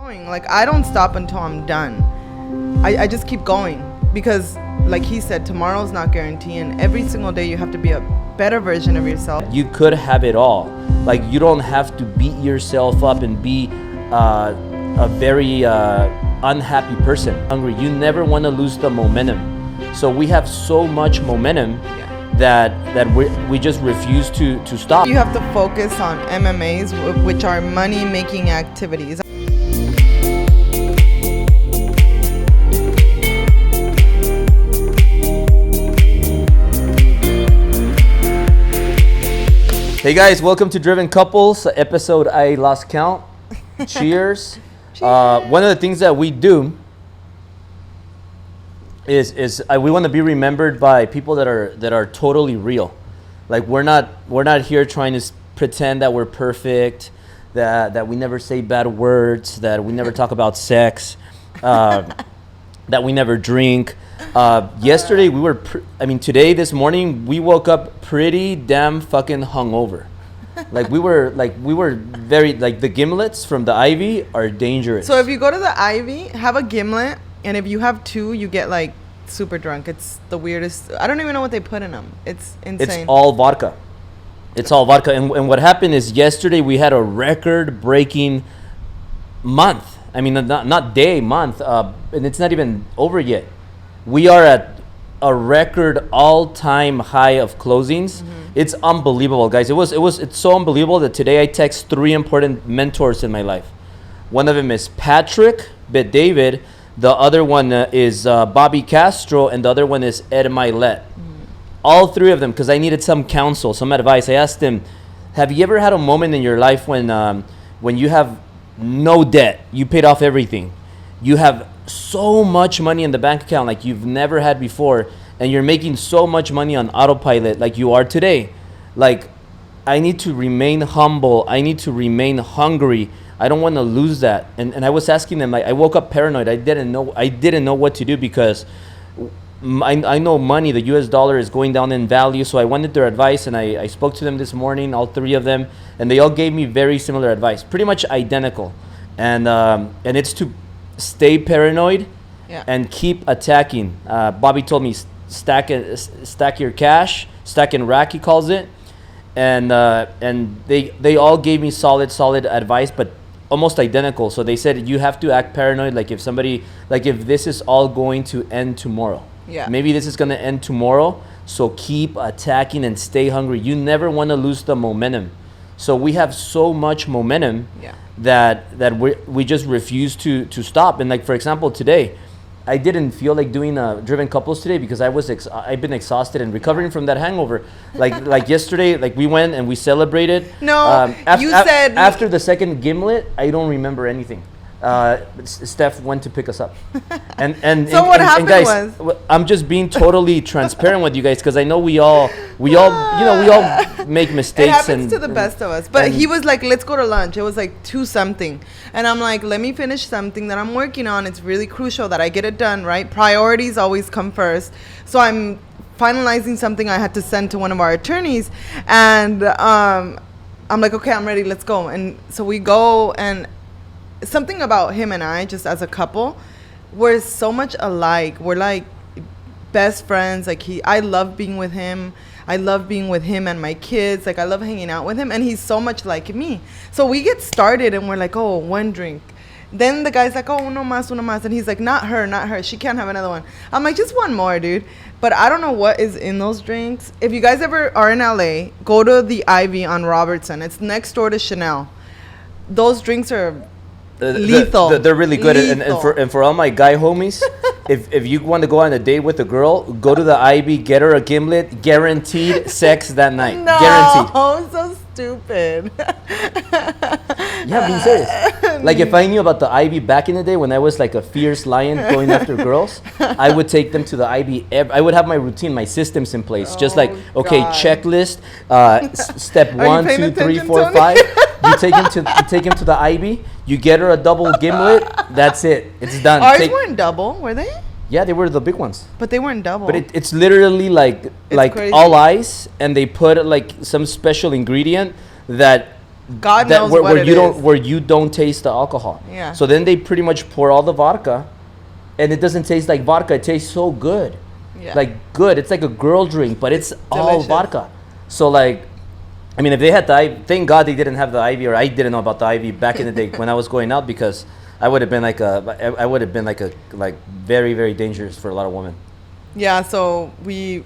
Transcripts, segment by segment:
Like, I don't stop until I'm done. I just keep going because, like he said, tomorrow's not guaranteed, and every single day you have to be a better version of yourself. You could have it all. Like, you don't have to beat yourself up and be a very unhappy person. Hungry. You never want to lose the momentum. So we have so much momentum that we just refuse to stop. You have to focus on MMAs, which are money-making activities. Hey guys, welcome to Driven Couples, episode I lost count. Cheers. One of the things that we do is we want to be remembered by people that are totally real. Like, we're not here trying to pretend that we're perfect, that we never say bad words, that we never talk about sex, that we never drink. Yesterday this morning we woke up pretty damn fucking hungover. Like we were very, like, the gimlets from the Ivy are dangerous. So if you go to the Ivy, have a gimlet, and if you have two, you get like super drunk. It's the weirdest. I don't even know what they put in them. It's insane. It's all vodka. And what happened is yesterday we had a record-breaking month. I mean, not day, month, and it's not even over yet. We are at a record all-time high of closings. Mm-hmm. It's unbelievable, guys. It's so unbelievable that today I text 3 important mentors in my life. One of them is Patrick Bet-David. The other one is Bobby Castro, and the other one is Ed Milet. Mm-hmm. All 3 of them, because I needed some counsel, some advice. I asked them, have you ever had a moment in your life when you have no debt, you paid off everything, you have so much money in the bank account like you've never had before, and you're making so much money on autopilot like you are today? Like, I need to remain humble, I need to remain hungry, I don't want to lose that. And I was asking them, like, I woke up paranoid. I didn't know what to do, because I know money, the US dollar, is going down in value. So I wanted their advice, and I spoke to them this morning, all 3 of them, and they all gave me very similar advice, pretty much identical. And it's to stay paranoid and keep attacking. Bobby told me stack your cash, stack and rack, he calls it. And they all gave me solid advice, but almost identical. So they said you have to act paranoid, like if this is all going to end tomorrow. Yeah. Maybe this is going to end tomorrow, so keep attacking and stay hungry. You never want to lose the momentum. So we have so much momentum that we just refuse to stop. And, like, for example, today, I didn't feel like doing Driven Couples today because I've been exhausted and recovering from that hangover. Like yesterday, like, we went and we celebrated. No, you said after the second gimlet, I don't remember anything. Steph went to pick us up, and so what happened guys, was, I'm just being totally transparent with you guys, because I know we all make mistakes. It happens to the best of us. But he was like, let's go to lunch. It was like 2 something, and I'm like, let me finish something that I'm working on. It's really crucial that I get it done, right? Priorities always come first. So I'm finalizing something I had to send to one of our attorneys, and I'm like, okay, I'm ready, let's go. And so we go, and something about him and I, just as a couple, we're so much alike. We're like best friends. Like, I love being with him. I love being with him and my kids. Like, I love hanging out with him, and he's so much like me. So we get started, and we're like, oh, 1 drink. Then the guy's like, oh, uno más. And he's like, not her. She can't have another one. I'm like, just 1 more, dude. But I don't know what is in those drinks. If you guys ever are in LA, go to the Ivy on Robertson. It's next door to Chanel. Those drinks are lethal. They're really good. And for all my guy homies, if you want to go on a date with a girl, go to the Ivy, get her a gimlet, guaranteed sex that night. No, guaranteed. So stupid. Yeah, being serious. Like, if I knew about the Ivy back in the day when I was like a fierce lion going after girls, I would take them to the Ivy. I would have my routine, my systems in place. Just like, okay, God. Checklist, step 1, 2, 3, 4, 5. You take him to the Ivy. You get her a double gimlet. That's it. It's done. Ours weren't double, were they? Yeah, they were the big ones. But they weren't double. But it's literally like crazy. All ice, and they put like some special ingredient that God that knows where, what where it you is. don't where you don't taste the alcohol. Yeah. So then they pretty much pour all the vodka, and it doesn't taste like vodka. It tastes so good. Yeah. Like good. It's like a girl drink, but it's all delicious. vodka. So like, I mean, if they had the IV, thank God they didn't have the IV, or I didn't know about the IV back in the day when I was going out, because I would have been like very, very dangerous for a lot of women. Yeah, so we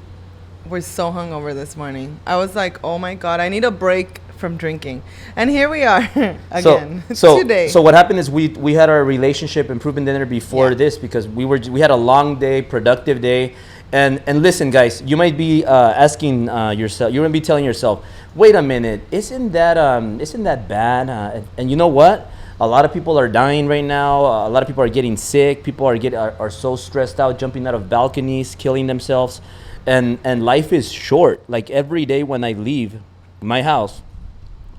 were so hungover this morning. I was like, oh my God, I need a break from drinking. And here we are again today. So what happened is we had our relationship improvement dinner before this, because we had a long day, productive day. And listen, guys, you might be asking yourself, you're gonna be telling yourself, wait a minute, isn't that bad? And you know what? A lot of people are dying right now. A lot of people are getting sick. People are so stressed out, jumping out of balconies, killing themselves. And life is short. Like every day when I leave my house,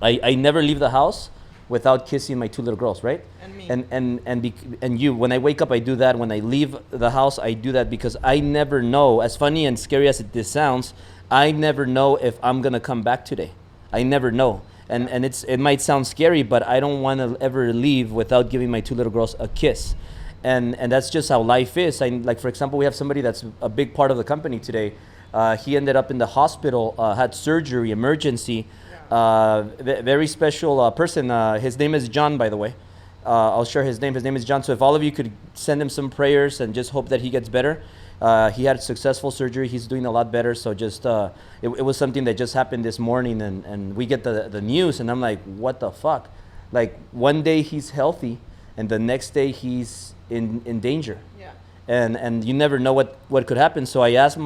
I never leave the house without kissing my 2 little girls, right? And me. And you, when I wake up, I do that. When I leave the house, I do that, because I never know, as funny and scary as this sounds, I never know if I'm gonna come back today. I never know. And it might sound scary, but I don't want to ever leave without giving my 2 little girls a kiss. And that's just how life is. Like, for example, we have somebody that's a big part of the company today. He ended up in the hospital, had surgery, emergency. Very special person. His name is John, by the way. I'll share his name. His name is John. So if all of you could send him some prayers and just hope that he gets better. He had successful surgery. He's doing a lot better. So just it was something that just happened this morning, and we get the news, and I'm like, what the fuck? Like one day he's healthy, and the next day he's in danger. Yeah. And you never know what could happen. So I asked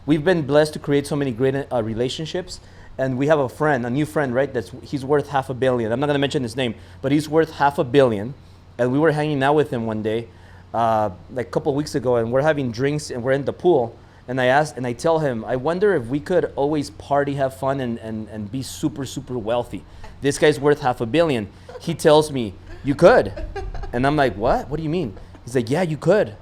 we've been blessed to create so many great relationships. And we have a new friend, right? He's worth $500 million. I'm not gonna mention his name, but he's worth $500 million. And we were hanging out with him one day, like a couple of weeks ago, and we're having drinks and we're in the pool. And I tell him, I wonder if we could always party, have fun, and be super, super wealthy. This guy's worth $500 million. He tells me, you could. And I'm like, what? What do you mean? He's like, yeah, you could.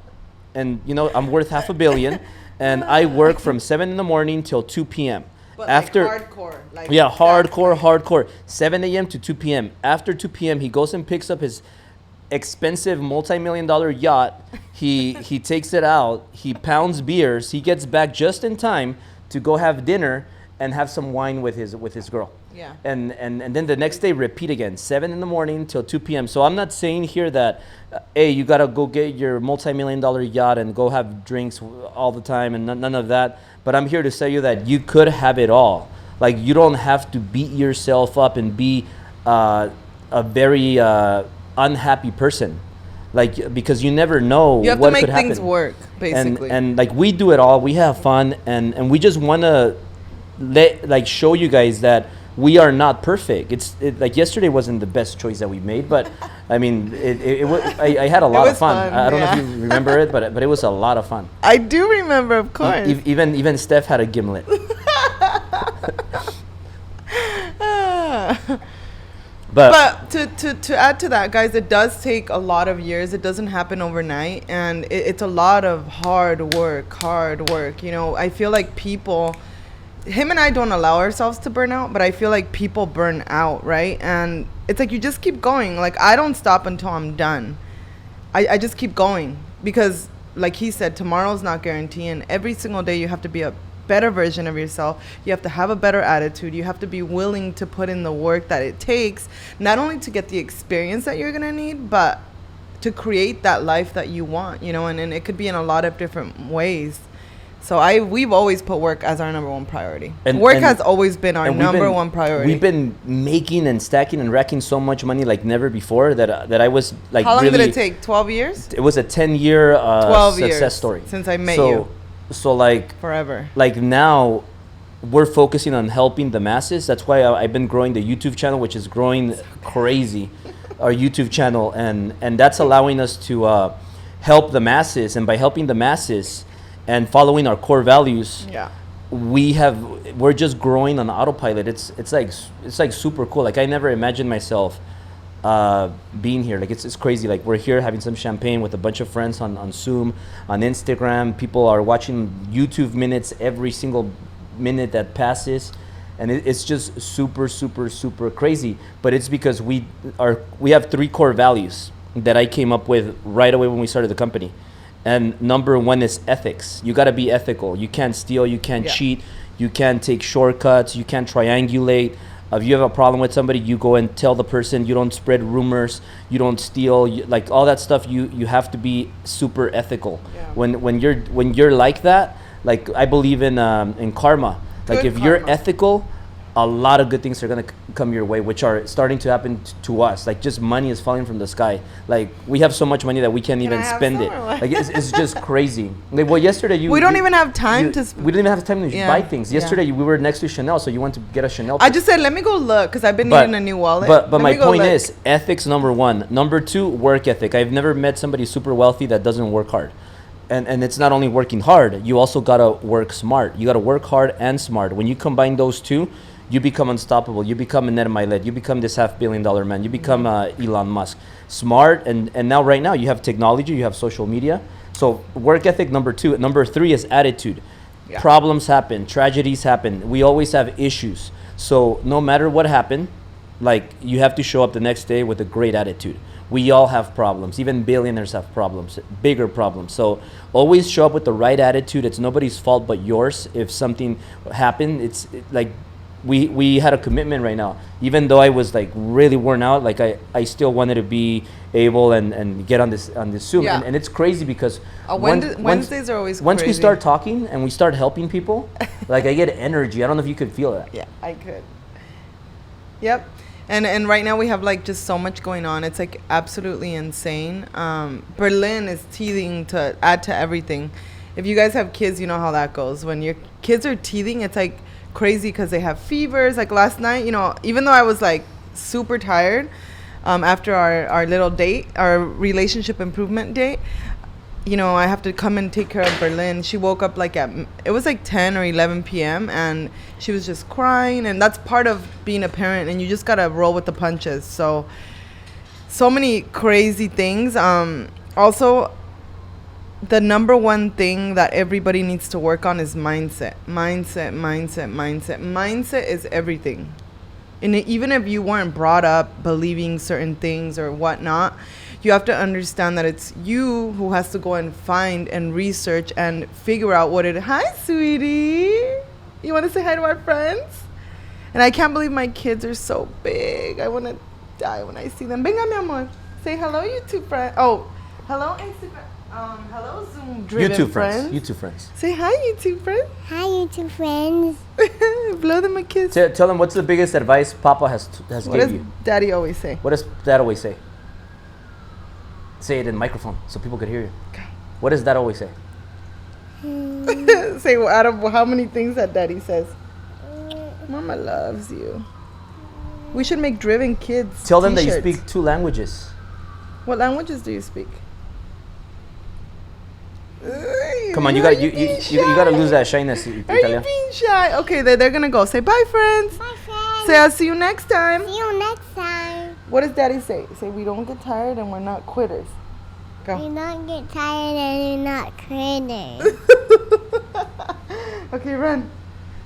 And I'm worth $500 million, and I work from 7 in the morning till 2 p.m. But after like hardcore. Like hardcore. 7 a.m. to 2 p.m. After 2 p.m., he goes and picks up his expensive multi-million-dollar yacht. He takes it out. He pounds beers. He gets back just in time to go have dinner and have some wine with his girl. Yeah. And then the next day, repeat again, 7 in the morning till 2 p.m. So I'm not saying here that, hey, you got to go get your multi-million-dollar yacht and go have drinks all the time and none of that. But I'm here to tell you that you could have it all. Like, you don't have to beat yourself up and be a very unhappy person. Like, because you never know what could happen. You have to make things work, basically. And like, we do it all. We have fun. And we just want to show you guys that we are not perfect. Like yesterday wasn't the best choice that we made, but I mean, I had a lot of fun. I don't know if you remember it, but it was a lot of fun. I do remember, of course. Even Steph had a gimlet. But to add to that, guys, it does take a lot of years. It doesn't happen overnight, and it's a lot of hard work. I feel like him and I don't allow ourselves to burn out, but I feel like people burn out, right? And it's like you just keep going. Like, I don't stop until I'm done. I just keep going because, like he said, tomorrow's not guaranteed, and every single day you have to be a better version of yourself. You have to have a better attitude. You have to be willing to put in the work that it takes, not only to get the experience that you're gonna need, but to create that life that you want, and it could be in a lot of different ways. So we've always put work as our number one priority. Work has always been our number one priority. We've been making and stacking and racking so much money like never before that I was like, how long did it take? 12 years? It was a 10-year 12 success years story since I met you. So like forever. Like now, we're focusing on helping the masses. That's why I've been growing the YouTube channel, which is growing crazy. Our YouTube channel, and that's allowing us to help the masses. And by helping the masses and following our core values, we're just growing on autopilot. It's like super cool. Like, I never imagined myself being here. Like, it's crazy. Like, we're here having some champagne with a bunch of friends on Zoom, on Instagram. People are watching YouTube minutes every single minute that passes, and it's just super, super, super crazy. But it's because we have 3 core values that I came up with right away when we started the company. And number 1 is ethics. You got to be ethical. You can't steal. You can't cheat. You can't take shortcuts. You can't triangulate. If you have a problem with somebody, you go and tell the person. You don't spread rumors. You don't steal. Like all that stuff. You have to be super ethical. Yeah. When you're like that, like I believe in karma. Like if you're ethical, a lot of good things are gonna come your way, which are starting to happen to us. Like just money is falling from the sky. Like we have so much money that we can't even spend it. Like it's just crazy. Like well, yesterday we don't even have time to. We didn't even have time to buy things. Yesterday we were next to Chanel, so you went to get a Chanel. I just said let me go look because I've been needing a new wallet. But my point is ethics number 1. Number 2, work ethic. I've never met somebody super wealthy that doesn't work hard. And it's not only working hard, you also gotta work smart. You gotta work hard and smart. When you combine those 2, you become unstoppable. You become a Ned Milet. You become this $500 million man. You become Elon Musk. Smart, and now right now you have technology, you have social media. So work ethic, number 2. Number 3 is attitude. Yeah. Problems happen, tragedies happen. We always have issues. So no matter what happened, like you have to show up the next day with a great attitude. We all have problems. Even billionaires have problems, bigger problems. So always show up with the right attitude. It's nobody's fault but yours. If something happened, it's like we had a commitment right now. Even though I was like really worn out, like I still wanted to be able and get on this Zoom. Yeah. And it's crazy because Wednesdays are always once crazy. We start talking and we start helping people, like I get energy. I don't know if you could feel that. Yeah, I could. Yep. And right now we have like just so much going on. It's like absolutely insane. Berlin is teething to add to everything. If you guys have kids, you know how that goes. When your kids are teething, it's like crazy because they have fevers. Like last night, you know, even though I was like super tired after our little date, our relationship improvement date, you know, I have to come and take care of Berlin. She woke up like it was like 10 or 11 p.m. and she was just crying. And that's part of being a parent, and you just got to roll with the punches. So many crazy things. Also, the number 1 thing that everybody needs to work on is mindset. Mindset is everything. And even if you weren't brought up believing certain things or whatnot, you have to understand that it's you who has to go and find and research and figure out what it is. Hi, sweetie. You want to say hi to our friends? And I can't believe my kids are so big. I want to die when I see them. Venga, mi amor. Say hello, YouTube friends. Oh, hello, Instagram. Hello, Zoom Driven YouTube friends. YouTube friends. Say hi, YouTube friends. Hi, YouTube friends. Blow them a kiss. Tell them what's the biggest advice Papa has What given does you. Daddy always say? What does Dad always say? Say it in the microphone so people could hear you. Okay. What does Dad always say? Say out of how many things that Daddy says? Mama loves you. We should make Driven Kids Tell them t-shirts. that you speak 2 languages. What languages do you speak? Come on, you gotta lose that shyness. Are you being shy? Okay, they're gonna go. Say bye, friends. Bye, friends. Say I'll see you next time. See you next time. What does Daddy say? Say we don't get tired and we're not quitters. Go. We don't get tired and we're not critters. Okay, run.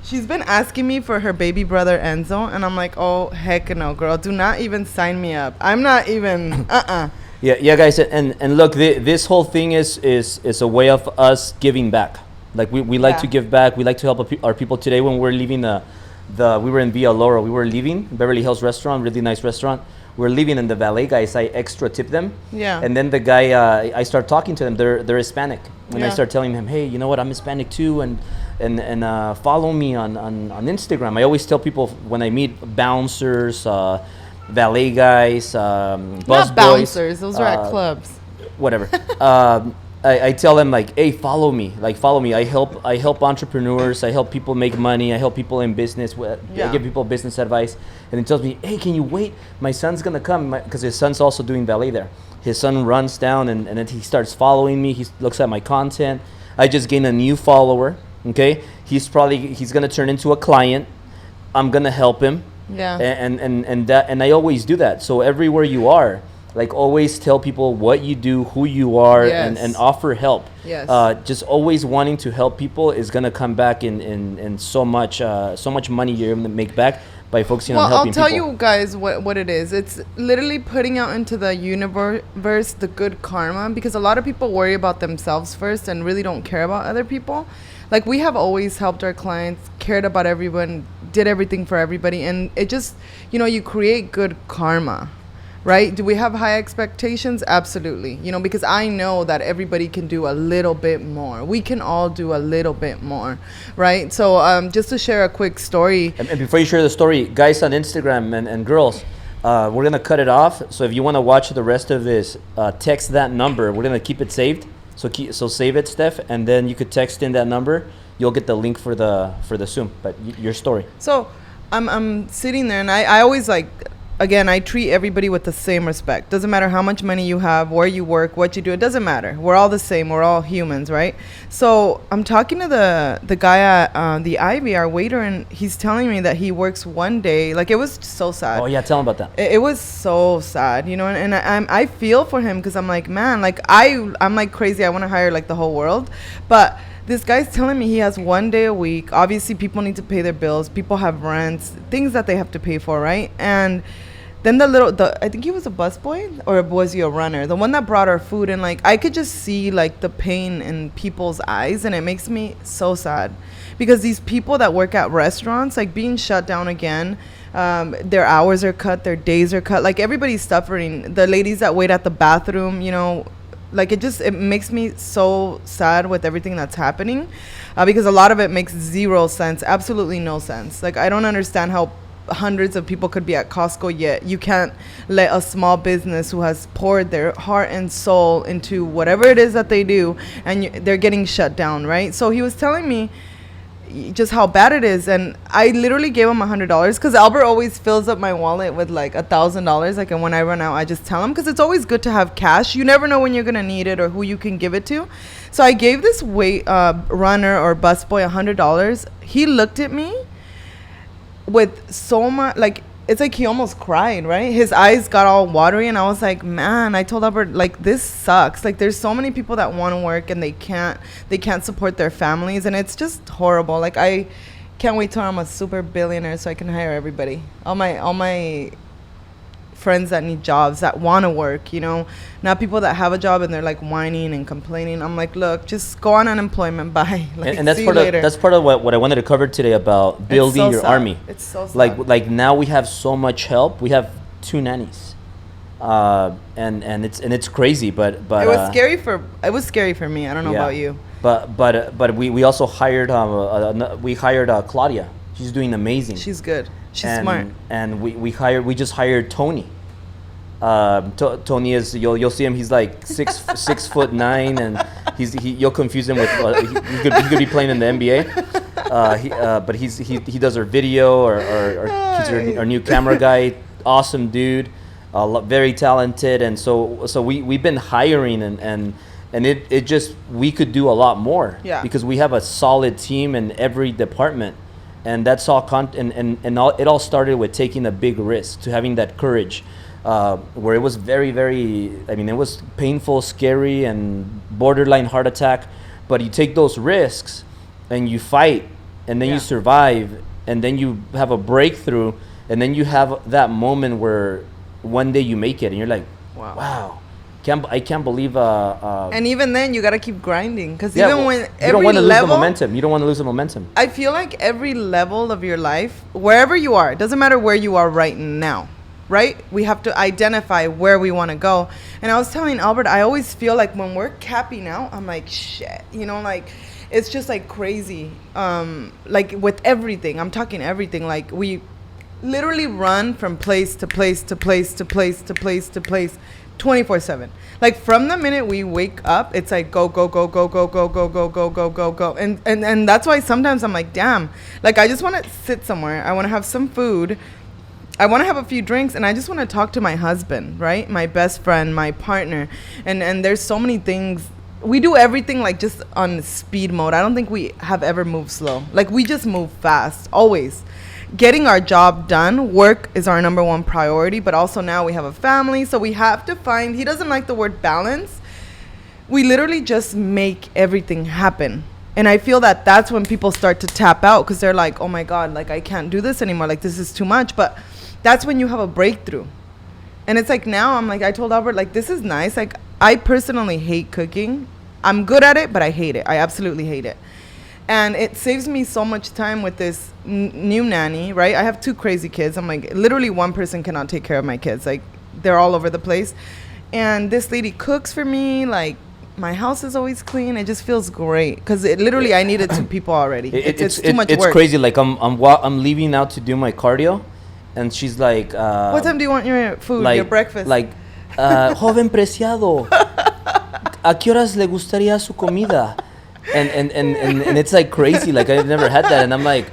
She's been asking me for her baby brother Enzo, and I'm like, oh heck no, girl, do not even sign me up. I'm not even. Yeah, guys, and look, this whole thing is a way of us giving back. Like we like to give back. We like to help our people. Today when we're leaving we were in Villa Laura. We were leaving Beverly Hills restaurant, really nice restaurant. We're leaving, and the valet guys, I extra tip them. Yeah. And then the guy, I start talking to them. They're Hispanic, and I start telling him, hey, you know what? I'm Hispanic too, and follow me on Instagram. I always tell people when I meet bouncers, valet guys, bus not bouncers. Those are at clubs. Whatever. I tell them like, hey, follow me. I help entrepreneurs. I help people make money. I help people in business. I give people business advice. And he tells me, hey, can you wait? My son's gonna come because his son's also doing valet there. His son runs down and then he starts following me. He looks at my content. I just gained a new follower. Okay, he's gonna turn into a client. I'm gonna help him. Yeah. And I always do that. So everywhere you are, Like, always tell people what you do, who you are, Yes. and offer help. Yes. Just always wanting to help people is gonna come back in so much money you're able to make back by focusing on Well, helping I'll tell people. you guys what it is. It's literally putting out into the universe the good karma, because a lot of people worry about themselves first and really don't care about other people. Like, we have always helped our clients, cared about everyone, did everything for everybody, and it just, you create good karma. Right? Do we have high expectations? Absolutely. Because I know that everybody can do a little bit more. We can all do a little bit more. Right? So just to share a quick story. And before you share the story, guys on Instagram and girls, we're going to cut it off. So if you want to watch the rest of this, text that number. We're going to keep it saved. So save it, Steph, and then you could text in that number. You'll get the link for the Zoom. But your story. So I'm sitting there, and I always again, I treat everybody with the same respect. Doesn't matter how much money you have, where you work, what you do. It doesn't matter. We're all the same. We're all humans, right? So I'm talking to the guy at the Ivy, our waiter, and he's telling me that he works one day. Like, it was so sad. Oh, yeah. Tell him about that. It was so sad, and I feel for him, because I'm like, man, like I'm like crazy. I want to hire like the whole world, but this guy's telling me he has one day a week. Obviously, people need to pay their bills. People have rents, things that they have to pay for, right? And then I think he was a busboy, or was he a runner? The one that brought our food, and like I could just see like the pain in people's eyes, and it makes me so sad, because these people that work at restaurants, like, being shut down again, their hours are cut, their days are cut. Like, everybody's suffering. The ladies that wait at the bathroom, like, it makes me so sad with everything that's happening, because a lot of it makes zero sense, absolutely no sense. Like, I don't understand how hundreds of people could be at Costco, yet you can't let a small business who has poured their heart and soul into whatever it is that they do, and they're getting shut down, right? So he was telling me just how bad it is, and I literally gave him $100, because Albert always fills up my wallet with like $1,000, like, and when I run out, I just tell him, because it's always good to have cash. You never know when you're gonna need it or who you can give it to. So I gave this runner or busboy $100. He looked at me with so much, like, it's like he almost cried, right? His eyes got all watery, and I was like, man, I told Albert, like, this sucks. Like, there's so many people that want to work, and they can't support their families, and it's just horrible. Like, I can't wait till I'm a super billionaire so I can hire everybody, all my friends that need jobs, that want to work, not people that have a job and they're like whining and complaining. I'm like, look, just go on unemployment, bye. Like, and that's see part you later. of what I wanted to cover today about building your sad. army. It's so sad. Like now we have so much help. We have 2 nannies, and it's crazy. But it was scary for me. I don't know about you. But we also hired Claudia. She's doing amazing. She's good. She's smart. And we just hired Tony. Tony is, you'll see him. He's like 6'9", and you'll confuse him with he could be playing in the NBA. But he does our video or he's our new camera guy. Awesome dude, very talented, and so we've been hiring and it just, we could do a lot more. Yeah. Because we have a solid team in every department. And that's all it all started with taking a big risk, to having that courage, where it was very, very, it was painful, scary, and borderline heart attack. But you take those risks and you fight, and then you survive, and then you have a breakthrough, and then you have that moment where one day you make it, and you're like, wow. I can't believe. And even then, you gotta keep grinding, because when every you don't want to level, lose the momentum. You don't want to lose the momentum. I feel like every level of your life, wherever you are, it doesn't matter where you are right now, right? We have to identify where we want to go. And I was telling Albert, I always feel like when we're capping out, I'm like, shit, like, it's just like crazy. Like with everything, I'm talking everything. Like, we literally run from place to place to place to place to place to place. 24/7. Like, from the minute we wake up, it's like go go go go go go go go go go go go, and that's why sometimes I'm like, damn, like, I just want to sit somewhere, I want to have some food, I want to have a few drinks, and I just want to talk to my husband, right? My best friend, my partner, and there's so many things. We do everything like just on speed mode. I don't think we have ever moved slow. Like, we just move fast, always. getting our job done. Work is our number one priority, but also now we have a family, so we have to find, he doesn't like the word balance. We literally just make everything happen. And I feel that that's when people start to tap out, because they're like, oh my God, like I can't do this anymore. Like this is too much. But that's when you have a breakthrough. And it's like now I'm like, I told Albert, like, this is nice. Like I personally hate cooking. I'm good at it, but I hate it. I absolutely hate it. And it saves me so much time with this new nanny, right? I have 2 crazy kids. I'm like, literally one person cannot take care of my kids. Like they're all over the place. And this lady cooks for me. Like my house is always clean. It just feels great because it literally, I needed 2 people already. It's too much work. It's crazy. Like I'm leaving out to do my cardio, and she's like, what time do you want your food, your breakfast? Like, joven preciado, ¿a qué horas le gustaría su comida? And it's like crazy. Like I've never had that, and I'm like,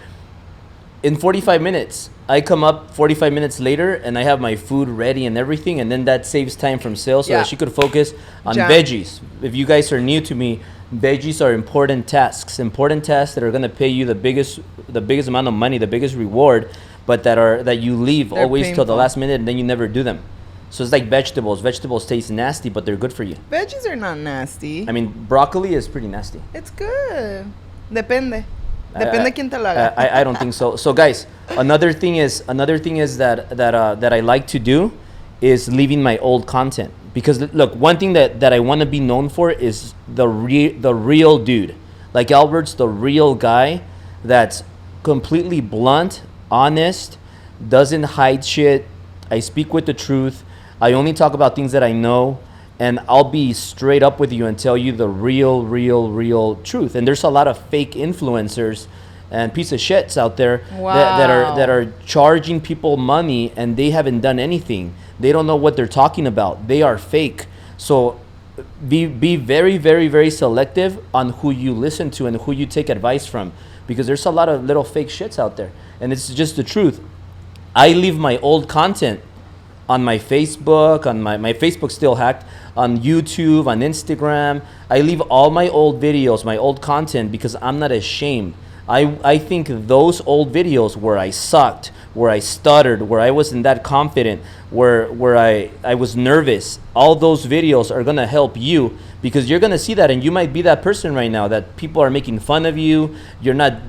in 45 minutes. I come up 45 minutes later and I have my food ready and everything, and then that saves time from sales so that she could focus on veggies. If you guys are new to me, veggies are important tasks that are going to pay you the biggest amount of money, the biggest reward, but that you leave they're always painful till the last minute and then you never do them. So it's like vegetables. Vegetables taste nasty, but they're good for you. Veggies are not nasty. I mean, broccoli is pretty nasty. It's good. Depende. Depende quién te lo haga. I don't think so. So guys, another thing is that I like to do is leaving my old content, because look, one thing that I want to be known for is the real dude. Like Albert's the real guy that's completely blunt, honest, doesn't hide shit. I speak with the truth. I only talk about things that I know. And I'll be straight up with you and tell you the real truth. And there's a lot of fake influencers and piece of shits out there that are charging people money, and they haven't done anything. They don't know what they're talking about. They are fake. So be very, very, very selective on who you listen to and who you take advice from, because there's a lot of little fake shits out there. And it's just the truth. I leave my old content on my Facebook, on my Facebook's still hacked, on YouTube, on Instagram. I leave all my old videos, my old content, because I'm not ashamed. I think those old videos where I sucked, where I stuttered, where I wasn't that confident, where I was nervous, all those videos are gonna help you, because you're gonna see that, and you might be that person right now that people are making fun of you. You're not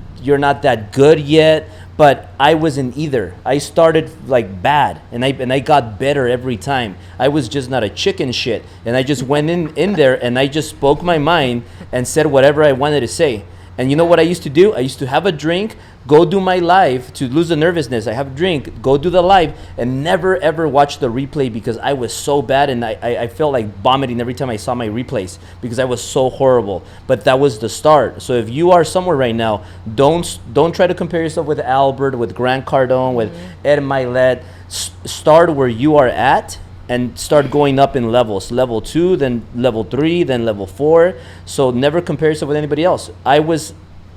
that good yet. But I wasn't either. I started like bad, and I got better every time. I was just not a chicken shit, and I just went in there and I just spoke my mind and said whatever I wanted to say. And you know what I used to do? I used to have a drink, go do my live to lose the nervousness. I have a drink, go do the live, and never ever watch the replay, because I was so bad, and I felt like vomiting every time I saw my replays because I was so horrible. But that was the start. So if you are somewhere right now, don't try to compare yourself with Albert, with Grant Cardone, with Ed Milet. Start where you are at and start going up in levels. Level 2, then level 3, then level 4. So never compare yourself with anybody else. I was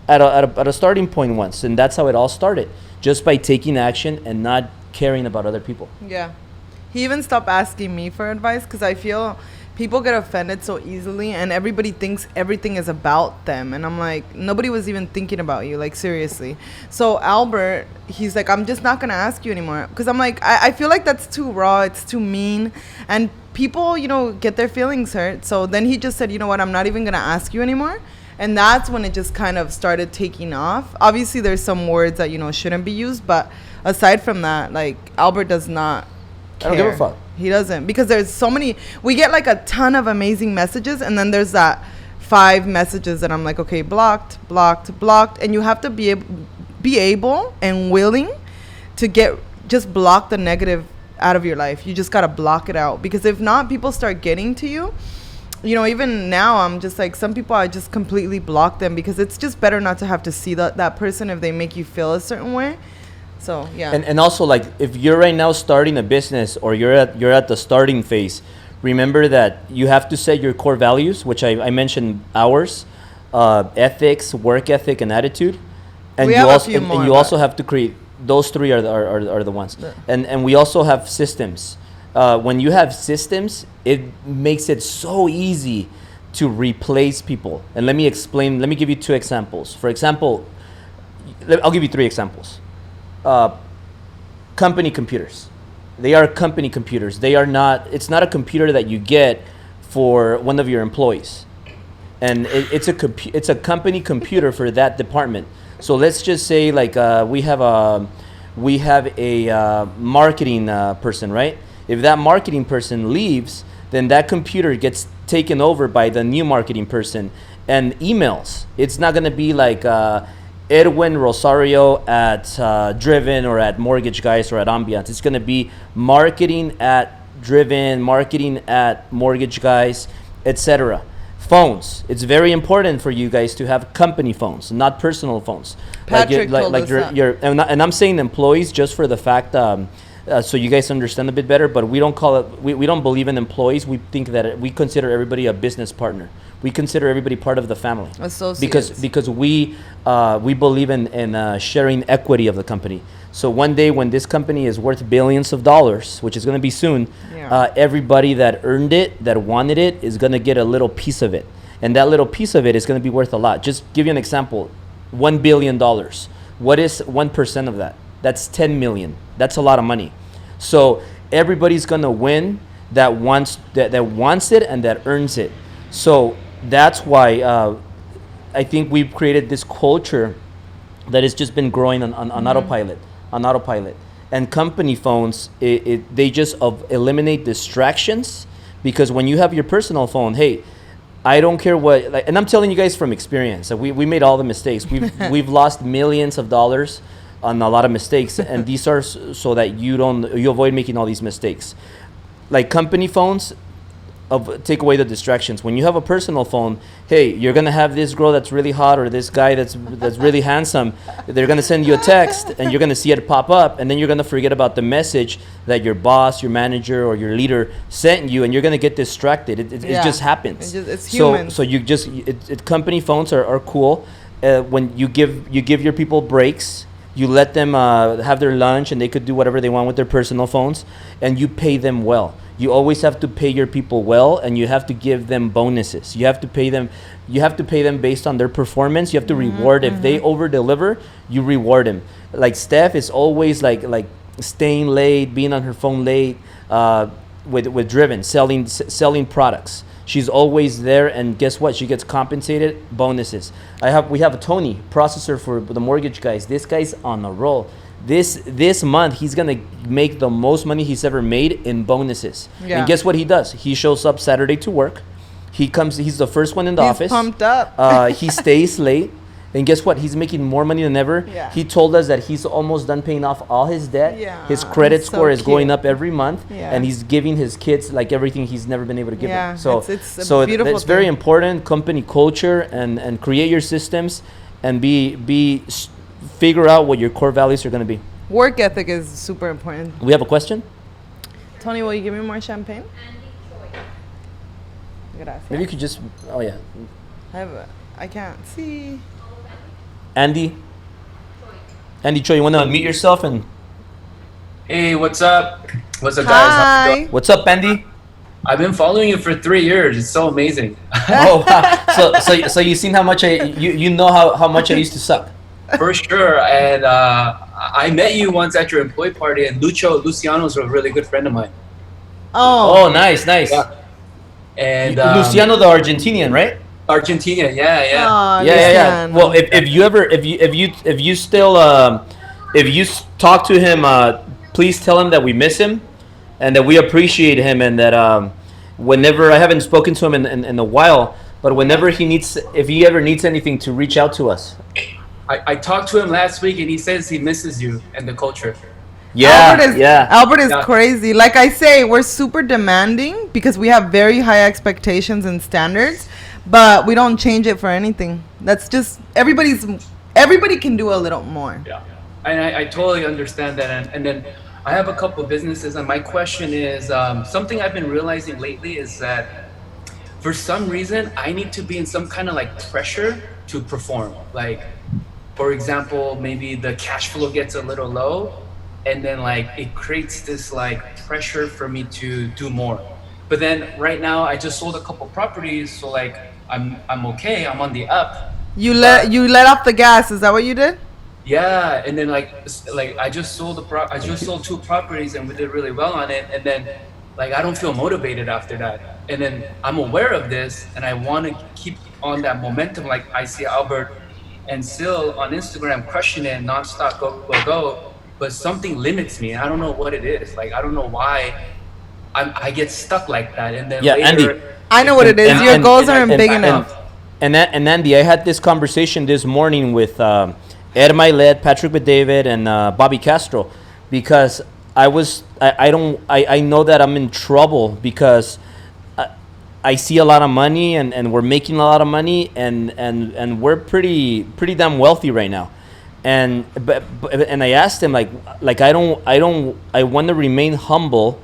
at a starting point once, and that's how it all started, just by taking action and not caring about other people. Yeah. He even stopped asking me for advice, because I feel people get offended so easily, and everybody thinks everything is about them. And I'm like, nobody was even thinking about you, like, seriously. So Albert, he's like, I'm just not going to ask you anymore. Because I'm like, I feel like that's too raw. It's too mean. And people, get their feelings hurt. So then he just said, you know what, I'm not even going to ask you anymore. And that's when it just kind of started taking off. Obviously, there's some words that, shouldn't be used. But aside from that, like, Albert does not care. I don't give a fuck. He doesn't, because there's so many. We get like a ton of amazing messages, and then there's that 5 messages that I'm like, okay, blocked. And you have to be able and willing to just block the negative out of your life. You just got to block it out, because if not, people start getting to you. Even now, I'm just like, some people, I just completely block them, because it's just better not to have to see that person if they make you feel a certain way. So, yeah. And also, like, if you're right now starting a business, or you're at the starting phase, remember that you have to set your core values, which I mentioned ours, ethics, work ethic, and attitude. And you also have to create, those 3 are the ones. Yeah. And we also have systems. When you have systems, it makes it so easy to replace people. And let me give you 2 examples. For example, I'll give you 3 examples. uh, company computers. They are company computers. They are not. It's not a computer that you get for one of your employees, and it's a company computer for that department. So let's just say like we have a marketing person, right? If that marketing person leaves, then that computer gets taken over by the new marketing person. And emails, it's not going to be like Edwin Rosario at Driven or at Mortgage Guys or at Ambiance. It's going to be marketing at Driven, marketing at Mortgage Guys, etc. Phones. It's very important for you guys to have company phones, not personal phones. Patrick told us that. And I'm saying employees just for the fact, so you guys understand a bit better. But we don't call it. We don't believe in employees. We think that we consider everybody a business partner. We consider everybody part of the family. Associates. Because we believe in sharing equity of the company. So one day when this company is worth billions of dollars, which is going to be soon, everybody that earned it, that wanted it, is going to get a little piece of it. And that little piece of it is going to be worth a lot. Just give you an example. $1 billion. What is 1% of that? That's 10 million. That's a lot of money. So everybody's going to win that wants it and that earns it. So that's why I think we've created this culture that has just been growing on autopilot. And company phones, they just eliminate distractions, because when you have your personal phone, hey, I don't care what, like, and I'm telling you guys from experience. We made all the mistakes. We've lost millions of dollars on a lot of mistakes, and these are so that you avoid making all these mistakes. Like company phones, take away the distractions. When you have a personal phone, hey, you're gonna have this girl that's really hot or this guy that's really handsome. They're gonna send you a text, and you're gonna see it pop up, and then you're gonna forget about the message that your boss, your manager, or your leader sent you, and you're gonna get distracted. It just happens. It's human. So you just company phones are cool. When you give your people breaks. You let them have their lunch, and they could do whatever they want with their personal phones, and you pay them well. You always have to pay your people well, and you have to give them bonuses. You have to pay them based on their performance. You have to reward. If they over deliver, you reward them. Like Steph is always like staying late, being on her phone late, with Driven, selling products. She's always there, and guess what? She gets compensated, bonuses. We have a Tony, processor for the Mortgage Guys. This guy's on a roll. This month, he's gonna make the most money he's ever made in bonuses. Yeah. And guess what he does? He shows up Saturday to work. He's the first one in the office. He's pumped up. He stays late. And guess what? He's making more money than ever. Yeah. He told us that he's almost done paying off all his debt. Yeah, his credit score is going up every month. Yeah. And he's giving his kids like everything he's never been able to give them. So it's a beautiful it's very important, company culture, and create your systems, and figure out what your core values are going to be. Work ethic is super important. We have a question? Tony, will you give me more champagne? Gracias. Maybe you could just, oh yeah. I can't see. Andy Choi, you want to unmute yourself and... Hey, what's up? What's up, guys? Hi. How's it going? What's up, Andy? I've been following you for 3 years. It's so amazing. Oh, wow. So you seen how much you know how much I used to suck. For sure. And I met you once at your employee party, and Luciano's a really good friend of mine. Oh, nice. Yeah. And Luciano, the Argentinian, right? Argentina, yeah. Oh, Yeah. Well, if you talk to him, please tell him that we miss him, and that we appreciate him, and that whenever, I haven't spoken to him in a while, but whenever if he ever needs anything, to reach out to us. I talked to him last week, and he says he misses you and the culture. Yeah, Albert is crazy. Like I say, we're super demanding because we have very high expectations and standards, but we don't change it for anything. That's just everybody can do a little more. Yeah, and I totally understand that. And then I have a couple of businesses, and my question is, something I've been realizing lately is that for some reason I need to be in some kind of like pressure to perform. Like, for example, maybe the cash flow gets a little low, and then like it creates this like pressure for me to do more. But then right now I just sold a couple properties, so like I'm okay. I'm on the up. You let off the gas. Is that what you did? Yeah, and then like I just sold I just sold two properties and we did really well on it, and then like I don't feel motivated after that. And then I'm aware of this and I want to keep on that momentum. Like I see Albert and Syl on Instagram crushing it nonstop, go go go, but something limits me. I don't know what it is. Like I don't know why I get stuck like that, and then Yeah, Andy. later I know what it is. Your goals aren't big enough. And Andy, I had this conversation this morning with Ed Milet, Patrick David, and Bobby Castro, because I know that I'm in trouble because I see a lot of money and we're making a lot of money and we're pretty damn wealthy right now, and and I asked him like I want to remain humble,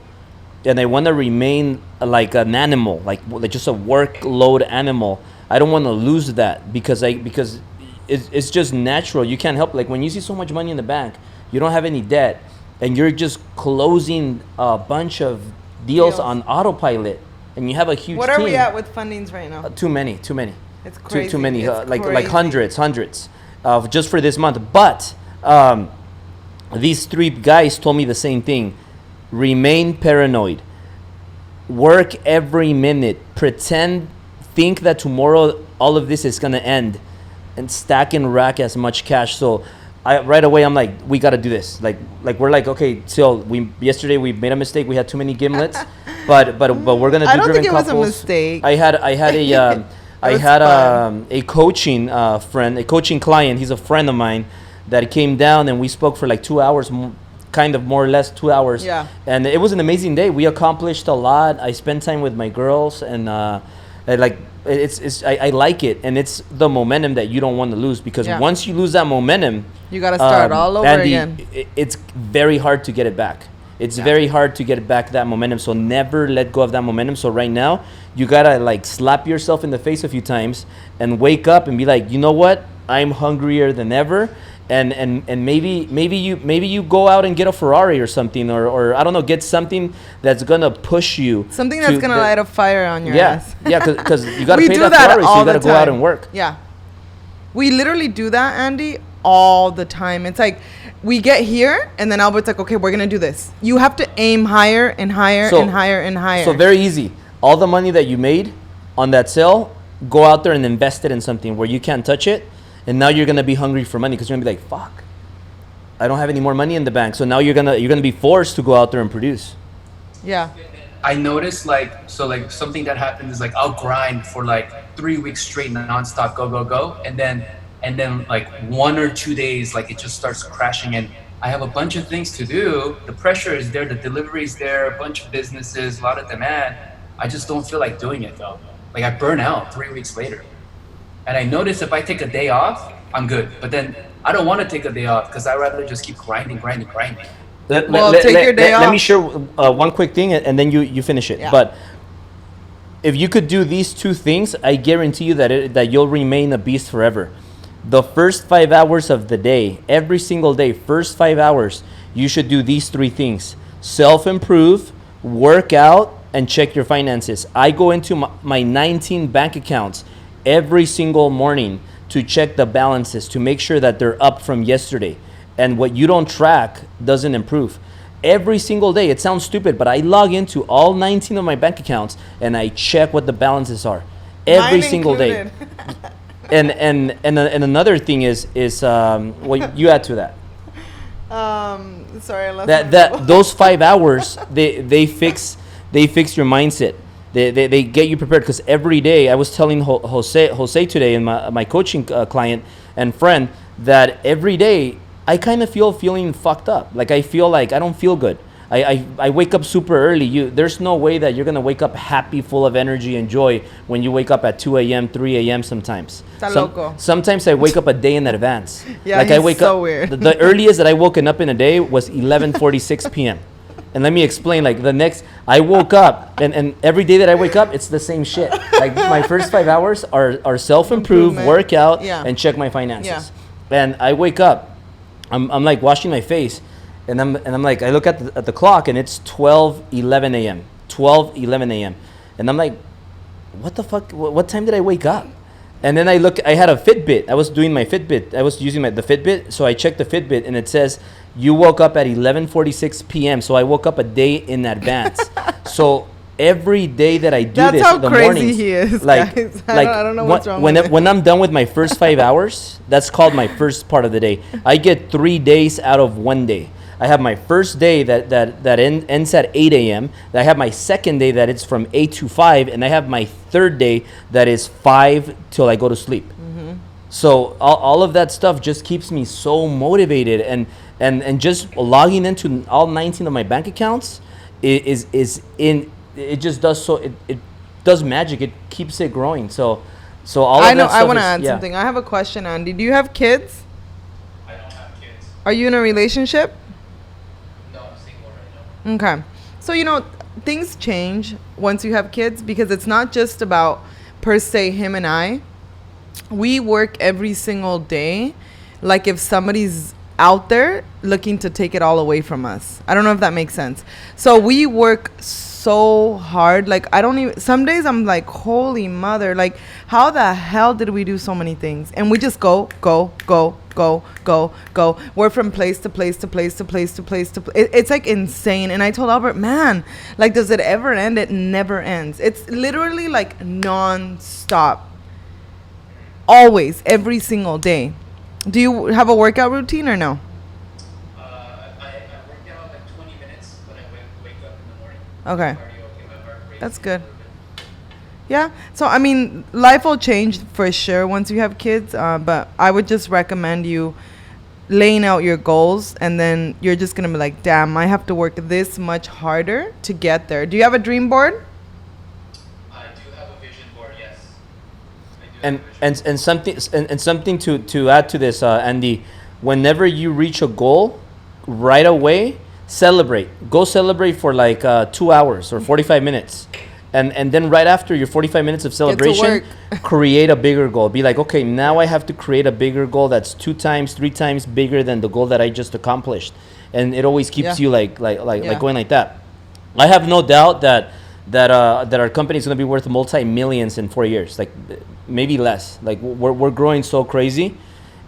and I want to remain like an animal, like just a workload animal. I don't want to lose that because it's just natural. You can't help, like when you see so much money in the bank, you don't have any debt, and you're just closing a bunch of deals on autopilot, and you have a huge What are team. we at with fundings right now? Too many. It's crazy. Too many. It's Like crazy. hundreds just for this month. But these three guys told me the same thing. Remain paranoid. Work every minute. Think that tomorrow all of this is gonna end, and stack and rack as much cash. So right away I'm like, we got to do this. Like we're like, okay, so yesterday we made a mistake. We had too many gimlets, but we're gonna do I don't Driven think it was Couples. a mistake. I had a coaching friend, a coaching client. He's a friend of mine that came down and we spoke for like 2 hours, kind of more or less 2 hours. Yeah. And it was an amazing day. We accomplished a lot. I spent time with my girls, and I like it, and it's the momentum that you don't want to lose, because once you lose that momentum, you got to start all over Andy, again. It's very hard to get it back. It's very hard to get back that momentum. So never let go of that momentum. So right now, you gotta like slap yourself in the face a few times and wake up and be like, you know what? I'm hungrier than ever. And maybe you go out and get a Ferrari or something, or I don't know, get something that's gonna push you. Something that's gonna light a fire on your ass. Because you gotta pay that that Ferrari, so you gotta go out and work. Yeah, we literally do that, Andy, all the time. It's like we get here, and then Albert's like, okay, we're gonna do this. You have to aim higher and higher and higher and higher. So very easy. All the money that you made on that sale, go out there and invest it in something where you can't touch it. And now you're gonna be hungry for money, because you're gonna be like, fuck, I don't have any more money in the bank. So now you're gonna be forced to go out there and produce. Yeah. I noticed like something that happens is like I'll grind for like 3 weeks straight nonstop, go go go, and then like 1 or 2 days like it just starts crashing, and I have a bunch of things to do. The pressure is there, the delivery is there, a bunch of businesses, a lot of demand. I just don't feel like doing it though. Like I burn out 3 weeks later. And I notice if I take a day off, I'm good. But then I don't want to take a day off because I'd rather just keep grinding. Take your day off. Let me share one quick thing, and then you finish it. Yeah. But if you could do these two things, I guarantee you that you'll remain a beast forever. The first 5 hours of the day, every single day, first 5 hours, you should do these three things: self-improve, work out, and check your finances. I go into my 19 bank accounts every single morning to check the balances, to make sure that they're up from yesterday. And what you don't track doesn't improve. Every single day, it sounds stupid, but I log into all 19 of my bank accounts and I check what the balances are every Mine single day. included. And another thing is what you add to that. Sorry, I lost That those 5 hours they fix your mindset. They get you prepared, because every day, I was telling Jose today, and my coaching client and friend, that every day I kind of feeling fucked up. Like I feel like I don't feel good. I wake up super early. There's no way that you're gonna wake up happy, full of energy and joy when you wake up at 2 a.m., 3 a.m. sometimes. Loco. Sometimes I wake up a day in advance. Yeah, like he's I wake so up. weird. The earliest that I woken up in a day was 11:46 p.m. And let me explain, like I woke up, and every day that I wake up, it's the same shit. Like my first 5 hours are self-improve, work out, and check my finances. Yeah. And I wake up, I'm like washing my face, and I'm like, I look at the clock, and it's 12:11 a.m. And I'm like, what the fuck? What time did I wake up? And then I had a Fitbit. I was doing my Fitbit. I was using the Fitbit. So I checked the Fitbit and it says you woke up at 11:46 p.m. So I woke up a day in advance. So every day that I do That's this how in the crazy mornings, he is, like, guys. like I don't know what's wrong with it. when I'm done with my first 5 hours, that's called my first part of the day. I get 3 days out of 1 day. I have my first day that ends at 8 a.m. I have my second day that it's from 8 to 5, and I have my third day that is 5 till I go to sleep. Mm-hmm. So all of that stuff just keeps me so motivated, and just logging into all 19 of my bank accounts is in it just does so it does magic. It keeps it growing. So all of that stuff I want to is- add yeah. something. I have a question, Andy. Do you have kids? I don't have kids. Are you in a relationship? No, I'm single right now. Okay. So, things change once you have kids because it's not just about, per se, him and I. We work every single day like if somebody's out there looking to take it all away from us. I don't know if that makes sense. So we work so hard. Like, I don't even, some days I'm like, holy mother, like, how the hell did we do so many things? And we just go. We're from place to place to place to place to place to place. It's like insane. And I told Albert, man, like, does it ever end? It never ends. It's literally like non-stop. Always, every single day. Do you have a workout routine or no? I work out like 20 minutes when I wake up in the morning. Okay. Cardio, get my heart rate That's a good. little bit. Yeah. So, I mean, life will change for sure once you have kids. But I would just recommend you laying out your goals, and then you're just going to be like, damn, I have to work this much harder to get there. Do you have a dream board? I do have a vision board, yes. I do have a vision And something to add to this, Andy, whenever you reach a goal, right away celebrate. Go celebrate for like 2 hours or 45 minutes. And then right after your 45 minutes of celebration, create a bigger goal. Be like, okay, now I have to create a bigger goal that's 2 times, 3 times bigger than the goal that I just accomplished. And it always keeps you like going like that. I have no doubt that our company is going to be worth multi-millions in 4 years, like maybe less. Like we're growing so crazy,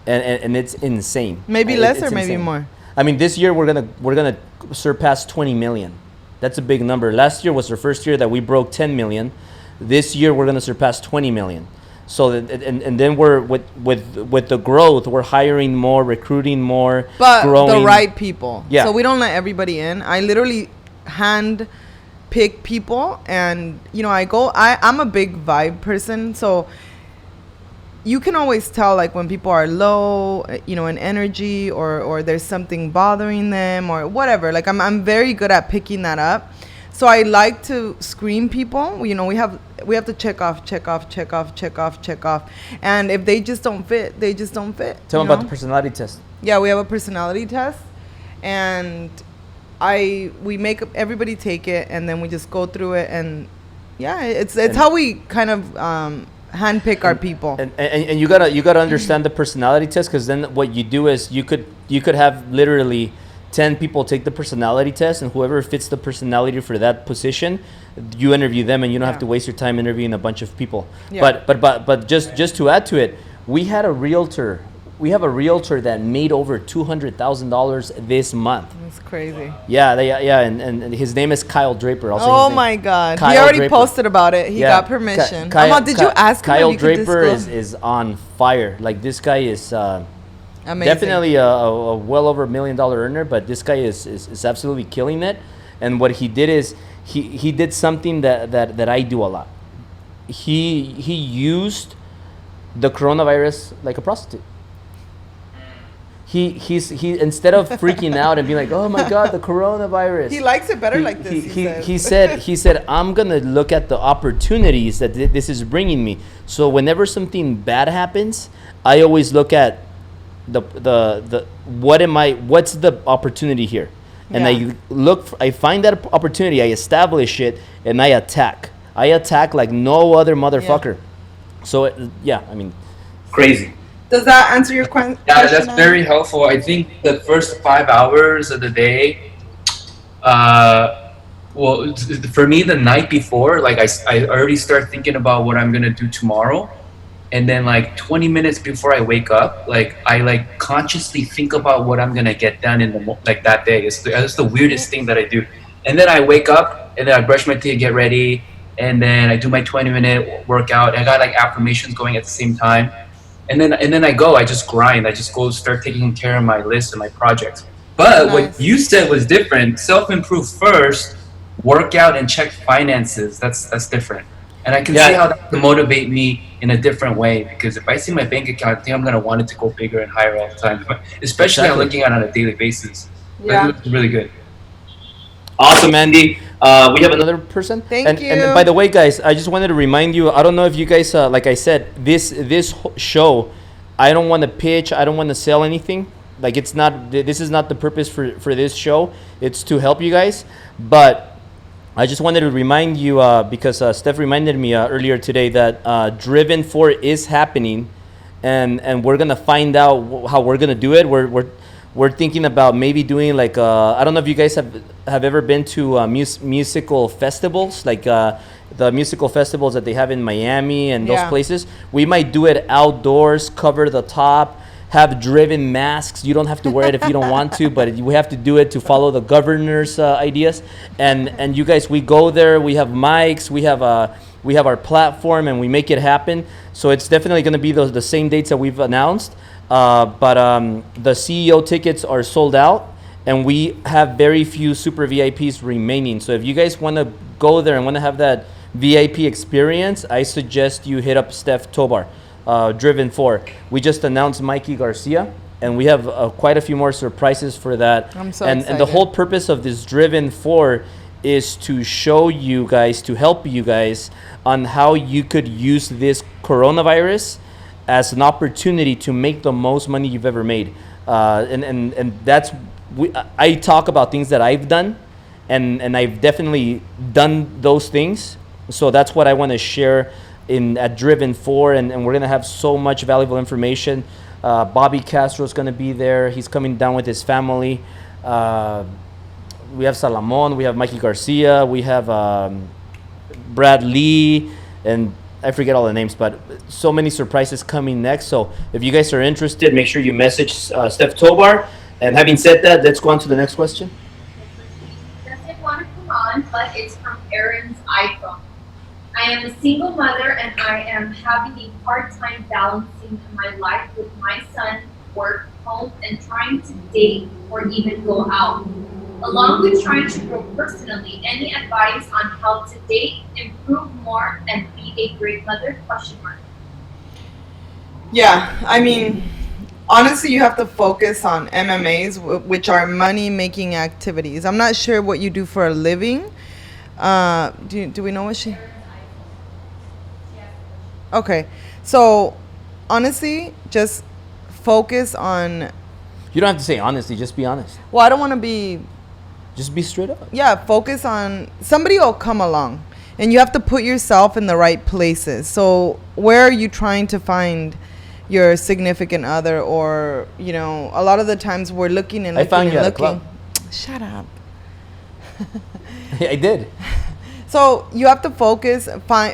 and it's insane. Maybe less It's or maybe insane. more. I mean, this year we're gonna surpass 20 million. That's a big number. Last year was our first year that we broke 10 million. This year we're gonna surpass 20 million. So and then we're with the growth, we're hiring more, recruiting more, but growing. the right people. Yeah. So we don't let everybody in. I literally hand pick people, and I'm a big vibe person, so you can always tell, like, when people are low, in energy, or there's something bothering them or whatever. Like, I'm very good at picking that up. So I like to screen people. We have to check off. And if they just don't fit, they just don't fit. Tell them about the personality test. Yeah, we have a personality test, and we make everybody take it, and then we just go through it, and it's how we kind of handpick our people. And you gotta understand the personality test, because then what you do is you could have literally 10 people take the personality test, and whoever fits the personality for that position, you interview them, and you don't have to waste your time interviewing a bunch of people. Yeah. But just to add to it, we have a realtor that made over $200,000 this month. It's crazy. Yeah, and his name is Kyle Draper. Oh my God, he Kyle already Draper. posted about it. He got permission. Did you ask him? Kyle if you could Draper disclose? is on fire. Like, this guy is Amazing. definitely a well over $1 million earner, but this guy is absolutely killing it. And what he did is he did something that I do a lot. He used the coronavirus like a prostitute. He instead of freaking out and being like, oh my God, the coronavirus. He likes it better like this. He said, I'm gonna look at the opportunities that this is bringing me. So whenever something bad happens, I always look at what's the opportunity here, and I find that opportunity, I establish it, and I attack like no other motherfucker. So I mean, crazy. Does that answer your question? Yeah, that's very helpful. I think the first 5 hours of the day, for me, the night before, like I already start thinking about what I'm gonna do tomorrow, and then like 20 minutes before I wake up, like I like consciously think about what I'm gonna get done in the like that day. It's the weirdest thing that I do. And then I wake up and then I brush my teeth, get ready, and then I do my 20-minute workout. I got like affirmations going at the same time, and then I just grind. I just go start taking care of my list and my projects. But what Nice. you said was different. Self-improve first, workout and check finances. That's different. And I can see how Yeah, that can motivate me in a different way, because if I see my bank account, I think I'm gonna want it to go bigger and higher all the time. Especially I'm exactly. looking at it on a daily basis. But Yeah. it was really good. Awesome, Andy. We have another person. Thank And by you. the way, guys, I just wanted to remind you. I don't know if you guys, like I said, show, I don't want to pitch. I don't want to sell anything. Like it's not. This is not the purpose for this show. It's to help you guys. But I just wanted to remind you because Steph reminded me earlier today that Driven 4 is happening, and we're gonna find out how we're gonna do it. We're thinking about maybe doing like I don't know if you guys have ever been to musical festivals, like the musical festivals that they have in Miami and those Yeah. places. We might do it outdoors, cover the top, have Driven masks. You don't have to wear it if you don't want to, but we have to do it to follow the governor's ideas. And you guys, we go there. We have mics. We have our platform, and we make it happen. So it's definitely going to be the same dates that we've announced. But the CEO tickets are sold out, and we have very few super VIPs remaining. So if you guys want to go there and want to have that VIP experience, I suggest you hit up Steph Tobar, Driven 4. We just announced Mikey Garcia, and we have quite a few more surprises for that. I'm so And the excited. whole purpose of this Driven 4 is to show you guys, to help you guys on how you could use this coronavirus as an opportunity to make the most money you've ever made. And that's, I talk about things that I've done, and I've definitely done those things. So that's what I want to share at Driven 4, and we're going to have so much valuable information. Bobby Castro's going to be there. He's coming down with his family. We have Salamon, we have Mikey Garcia, we have Brad Lee, and I forget all the names, but so many surprises coming next. So if you guys are interested, make sure you message Steph Tobar. And having said that, let's go on to the next question. Doesn't want to come on, but it's from Aaron's iPhone. I am a single mother and I am having a hard time balancing my life with my son, work, home, and trying to date or even go out. Along with trying to grow personally, any advice on how to date, improve more, and be a great mother? Question mark. Yeah, I mean, honestly, you have to focus on MMAs, which are money-making activities. I'm not sure what you do for a living. Do we know what she? Okay, so honestly, just focus on. You don't have to say honestly, just be honest. Well, I don't want to be. Just be straight up. Yeah, focus on somebody will come along, and you have to put yourself in the right places. So where are you trying to find your significant other, or a lot of the times we're looking and I looking found and you at a looking. club. Shut up. I did. So you have to focus,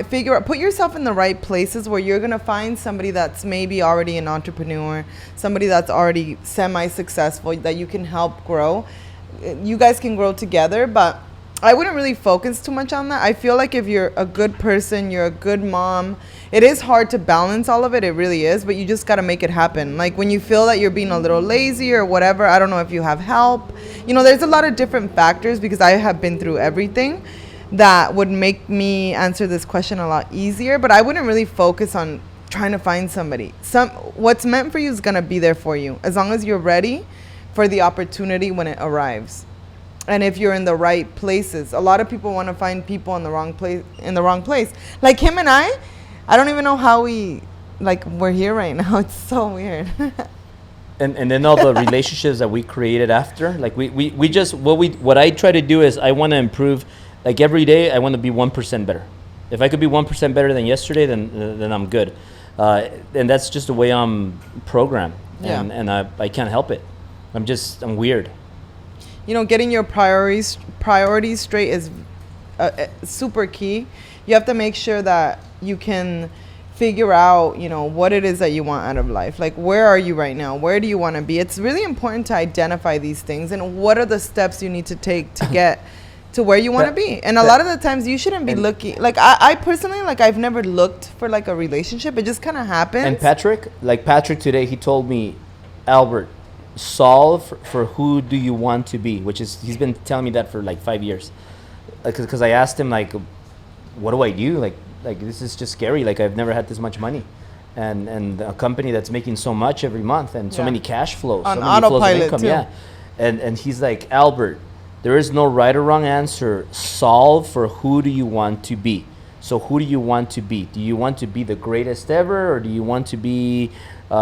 figure out, put yourself in the right places where you're gonna find somebody that's maybe already an entrepreneur, somebody that's already semi-successful that you can help grow. You guys can grow together, but I wouldn't really focus too much on that. I feel like if you're a good person, you're a good mom, it is hard to balance all of it. It really is, but you just got to make it happen. Like when you feel that you're being a little lazy or whatever, I don't know if you have help. There's a lot of different factors because I have been through everything that would make me answer this question a lot easier, but I wouldn't really focus on trying to find somebody. What's meant for you is going to be there for you as long as you're ready for the opportunity when it arrives. And if you're in the right places. A lot of people want to find people in the wrong place. Like him and I don't even know how we're here right now. It's so weird. And then all the relationships that we created after, like we just what I try to do is I want to improve. Like every day, I want to be 1% better. If I could be 1% better than yesterday, then I'm good. And that's just the way I'm programmed. Yeah. And I can't help it. I'm weird. Getting your priorities straight is super key. You have to make sure that you can figure out, you know, what it is that you want out of life. Like, where are you right now? Where do you want to be? It's really important to identify these things and what are the steps you need to take to get to where you want to be. And a lot of the times you shouldn't be looking. Like, I personally, like, I've never looked for like a relationship. It just kind of happens. And Patrick today, he told me, Albert, solve for who do you want to be, which is, he's been telling me that for like 5 years. Because I asked him, like, what do I do? Like this is just scary. Like, I've never had this much money, and a company that's making so much every month and so many cash flows, on so many flows of autopilot income. too. Yeah, and he's like, Albert, there is no right or wrong answer. Solve for who do you want to be. So who do you want to be? Do you want to be the greatest ever, or do you want to be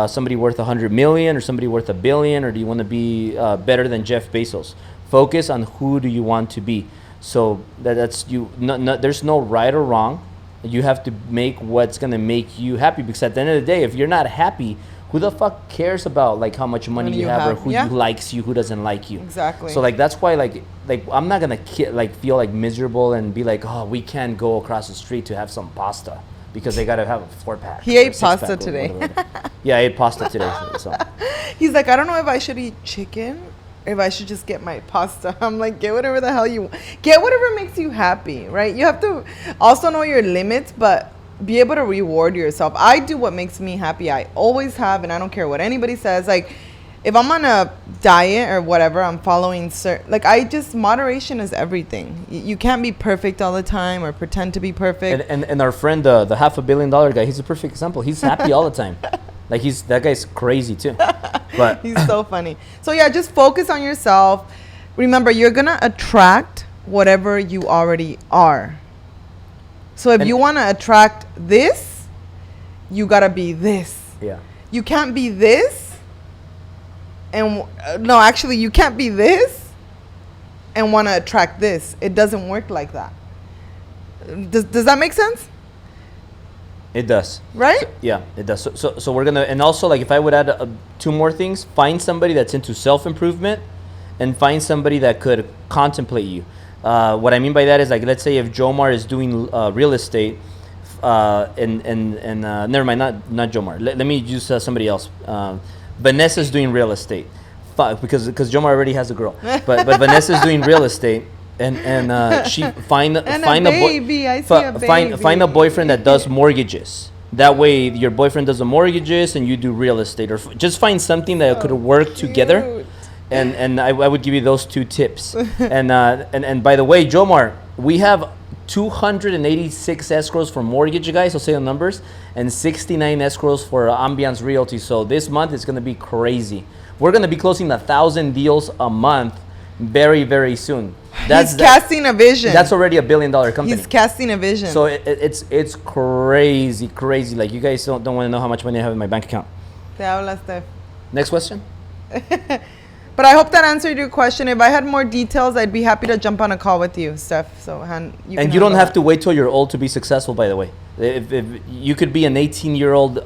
somebody worth 100 million, or somebody worth $1 billion, or do you want to be better than Jeff Bezos? Focus on who do you want to be. So that's you. There's no right or wrong. You have to make what's gonna make you happy, because at the end of the day, if you're not happy, who the fuck cares about like how much money you have or who you likes you, who doesn't like you? Exactly. So like that's why like I'm not gonna feel like miserable and be like, oh, we can't go across the street to have some pasta because they gotta have a 4-pack. He ate pasta today. Yeah, I ate pasta today. So. He's like, I don't know if I should eat chicken, if I should just get my pasta. I'm like, get whatever the hell you want. Get whatever makes you happy, right? You have to also know your limits, but be able to reward yourself. I do what makes me happy. I always have, and I don't care what anybody says. Like, if I'm on a diet or whatever, I'm following moderation is everything. You can't be perfect all the time or pretend to be perfect. And our friend, the $500 million guy, he's a perfect example. He's happy all the time. Like, that guy's crazy too. But he's so funny. So yeah, just focus on yourself. Remember, you're gonna attract whatever you already are. So if you want to attract this, you gotta be this. Yeah. You can't be this, and no, actually, you can't be this and want to attract this. It doesn't work like that. Does that make sense? It does. Right? Yeah, it does. So we're gonna, and also, like, if I would add 2 more things, find somebody that's into self-improvement, and find somebody that could contemplate you. What I mean by that is, like, let's say if Jomar is doing real estate, and never mind, not Jomar. Let me use somebody else. Vanessa's doing real estate, because Jomar already has a girl. But Vanessa's doing real estate, and she find a boyfriend that does mortgages. That way, your boyfriend does the mortgages and you do real estate, or just find something that could work together. And I would give you those 2 tips. And by the way, Jomar, we have 286 escrows for mortgage, guys. I'll say the numbers, and 69 escrows for Ambiance Realty. So this month is going to be crazy. We're going to be closing 1,000 deals a month very, very soon. He's casting a vision. That's already $1 billion company. He's casting a vision. So it's crazy. Like, you guys don't want to know how much money I have in my bank account. Te habla, Steph. Next question. But I hope that answered your question. If I had more details, I'd be happy to jump on a call with you, Steph. So you don't have to wait till you're old to be successful, by the way. If you could be an 18-year-old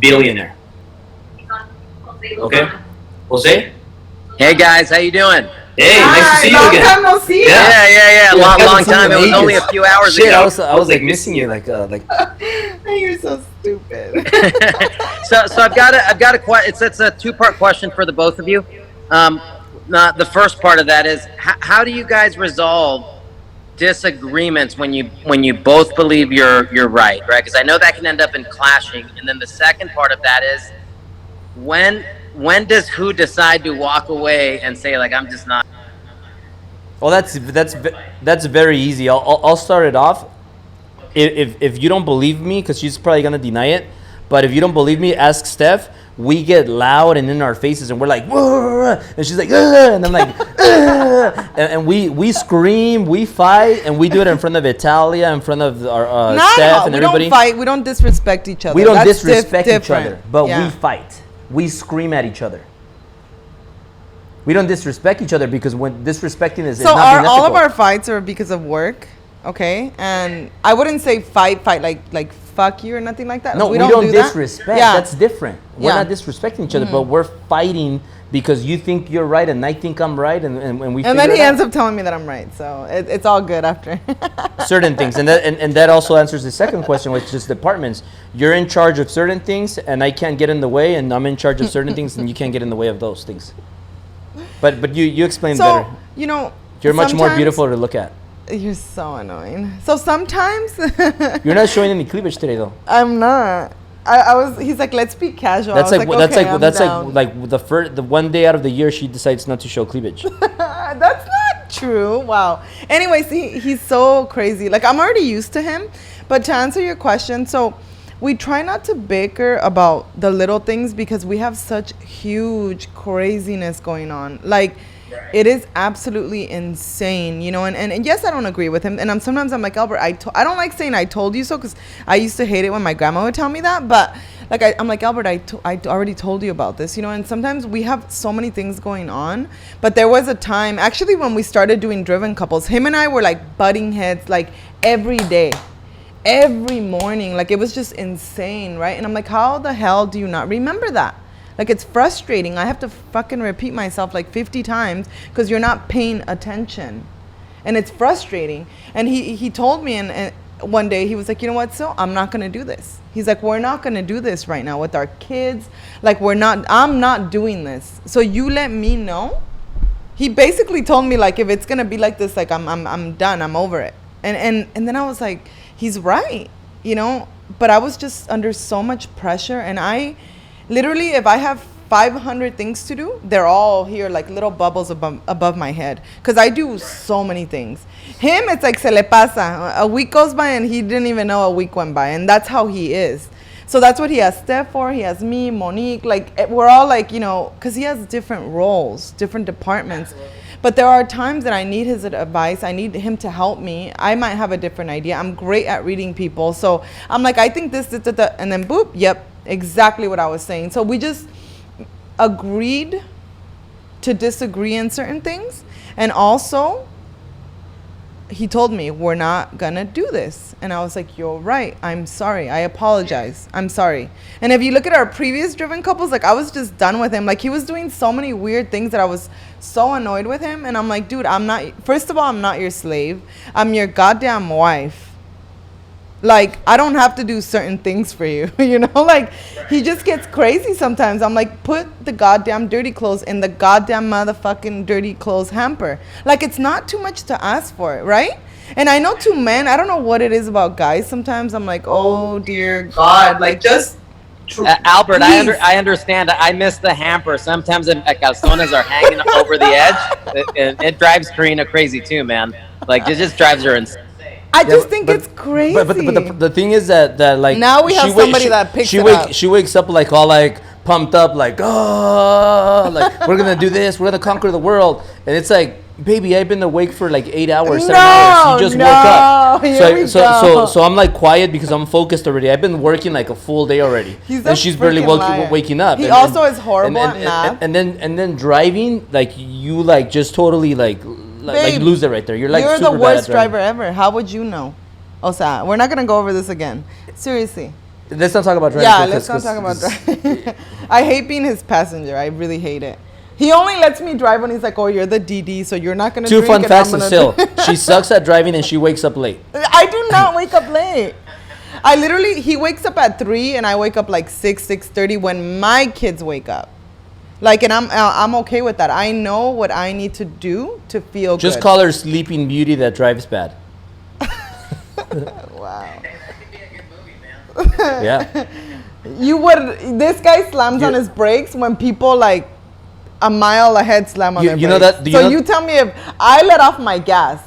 billionaire. Okay. Jose? Hey guys, how you doing? Hey, nice to see you again. Long time no see. Yeah. Long time. It was only a few hours ago. I was like missing you, like. You're so stupid. So I've got a question. It's a 2-part question for the both of you. The first part of that is, how do you guys resolve disagreements when you both believe you're right? Because I know that can end up in clashing. And then the second part of that is, when does who decide to walk away and say, like, I'm just not? Well, that's very easy. I'll start it off. If you don't believe me, because she's probably gonna deny it, but if you don't believe me, ask Steph. We get loud and in our faces, and we're like, whoa, and she's like, and I'm like, and we scream, we fight, and we do it in front of Italia, in front of our Steph and everybody. We don't fight. We don't disrespect each other. We don't disrespect each other, but yeah. We fight. We scream at each other. We don't disrespect each other, because when disrespecting is so not all of our fights are because of work, okay? And I wouldn't say fight like fuck you or nothing like that. No, we don't disrespect. Yeah. That's different. We're not disrespecting each other, but we're fighting because you think you're right and I think I'm right, and we. And then he ends up telling me that I'm right, so it's all good after. Certain things, and that also answers the second question, which is departments. You're in charge of certain things, and I can't get in the way, and I'm in charge of certain things, and you can't get in the way of those things. But you explain better. So, you know, you're much more beautiful to look at. You're so annoying. So sometimes you're not showing any cleavage today, though. I'm not. I was. He's like, let's be casual. That's like down. the one day out of the year she decides not to show cleavage. That's not true. Wow. Anyways, he's so crazy. Like, I'm already used to him. But to answer your question, so we try not to bicker about the little things because we have such huge craziness going on. Like, it is absolutely insane, you know, and yes, I don't agree with him. And sometimes I'm like, Albert, I don't like saying I told you so, because I used to hate it when my grandma would tell me that. But like, I'm like, Albert, I already told you about this, you know. And sometimes we have so many things going on. But there was a time, actually, when we started doing Driven Couples, him and I were like butting heads like every day, every morning. Like, it was just insane, right? And I'm like, how the hell do you not remember that? Like, it's frustrating. I have to fucking repeat myself like 50 times because you're not paying attention. And it's frustrating. And he told me, and one day he was like, you know what, Syl, I'm not going to do this. He's like, we're not going to do this right now with our kids. Like, I'm not doing this. So you let me know. He basically told me, like, if it's going to be like this, like, I'm done. I'm over it. And then I was like, he's right, you know. But I was just under so much pressure, and I literally, if I have 500 things to do, they're all here like little bubbles above my head, because I do so many things. Him, it's like se le pasa. A week goes by and he didn't even know a week went by, and that's how he is. So that's what he has Steph for. He has me, Monique. Like, we're all like, you know, because he has different roles, different departments. But there are times that I need his advice. I need him to help me. I might have a different idea. I'm great at reading people. So I'm like, I think this, and then boop, yep, exactly what I was saying. So we just agreed to disagree in certain things. And also, he told me, we're not gonna do this. And I was like, you're right. I'm sorry. I apologize. I'm sorry. And if you look at our previous Driven Couples, like, I was just done with him. Like, he was doing so many weird things that I was so annoyed with him. And I'm like, dude, first of all, I'm not your slave. I'm your goddamn wife. Like, I don't have to do certain things for you, you know? Like, he just gets crazy sometimes. I'm like, put the goddamn dirty clothes in the goddamn motherfucking dirty clothes hamper. Like, it's not too much to ask for, right? And I know to men, I don't know what it is about guys. Sometimes I'm like, oh, dear God. Like, just... Albert, I understand. I miss the hamper. Sometimes the calzones are hanging over the edge. It drives Karina crazy too, man. Like, it just drives her insane. I just think it's crazy. But the thing is that like, now we have somebody that picks it up. She wakes up like all like pumped up, like, oh, like, we're gonna do this, we're gonna conquer the world, and it's like, baby, I've been awake for like 8 hours, 7 hours. You just woke up. So I'm like quiet because I'm focused already. I've been working like a full day already, and she's barely waking up. He also is horrible at math. And then driving, like, you like just totally like lose it right there. You're the worst driver ever. How would you know? O sea, we're not gonna go over this again. Seriously. Let's not talk about driving. Yeah, let's not talk about driving. I hate being his passenger. I really hate it. He only lets me drive when he's like, oh, you're the DD, so you're not gonna. Two fun facts of Syl. She sucks at driving and she wakes up late. I do not wake up late. He wakes up at 3 and I wake up like 6:30 when my kids wake up. Like, and I'm okay with that. I know what I need to do to feel good. Just call her Sleeping Beauty that drives bad. Wow. Yeah. This guy slams on his brakes when people like a mile ahead slam on their brakes. You know that? You tell me if I let off my gas,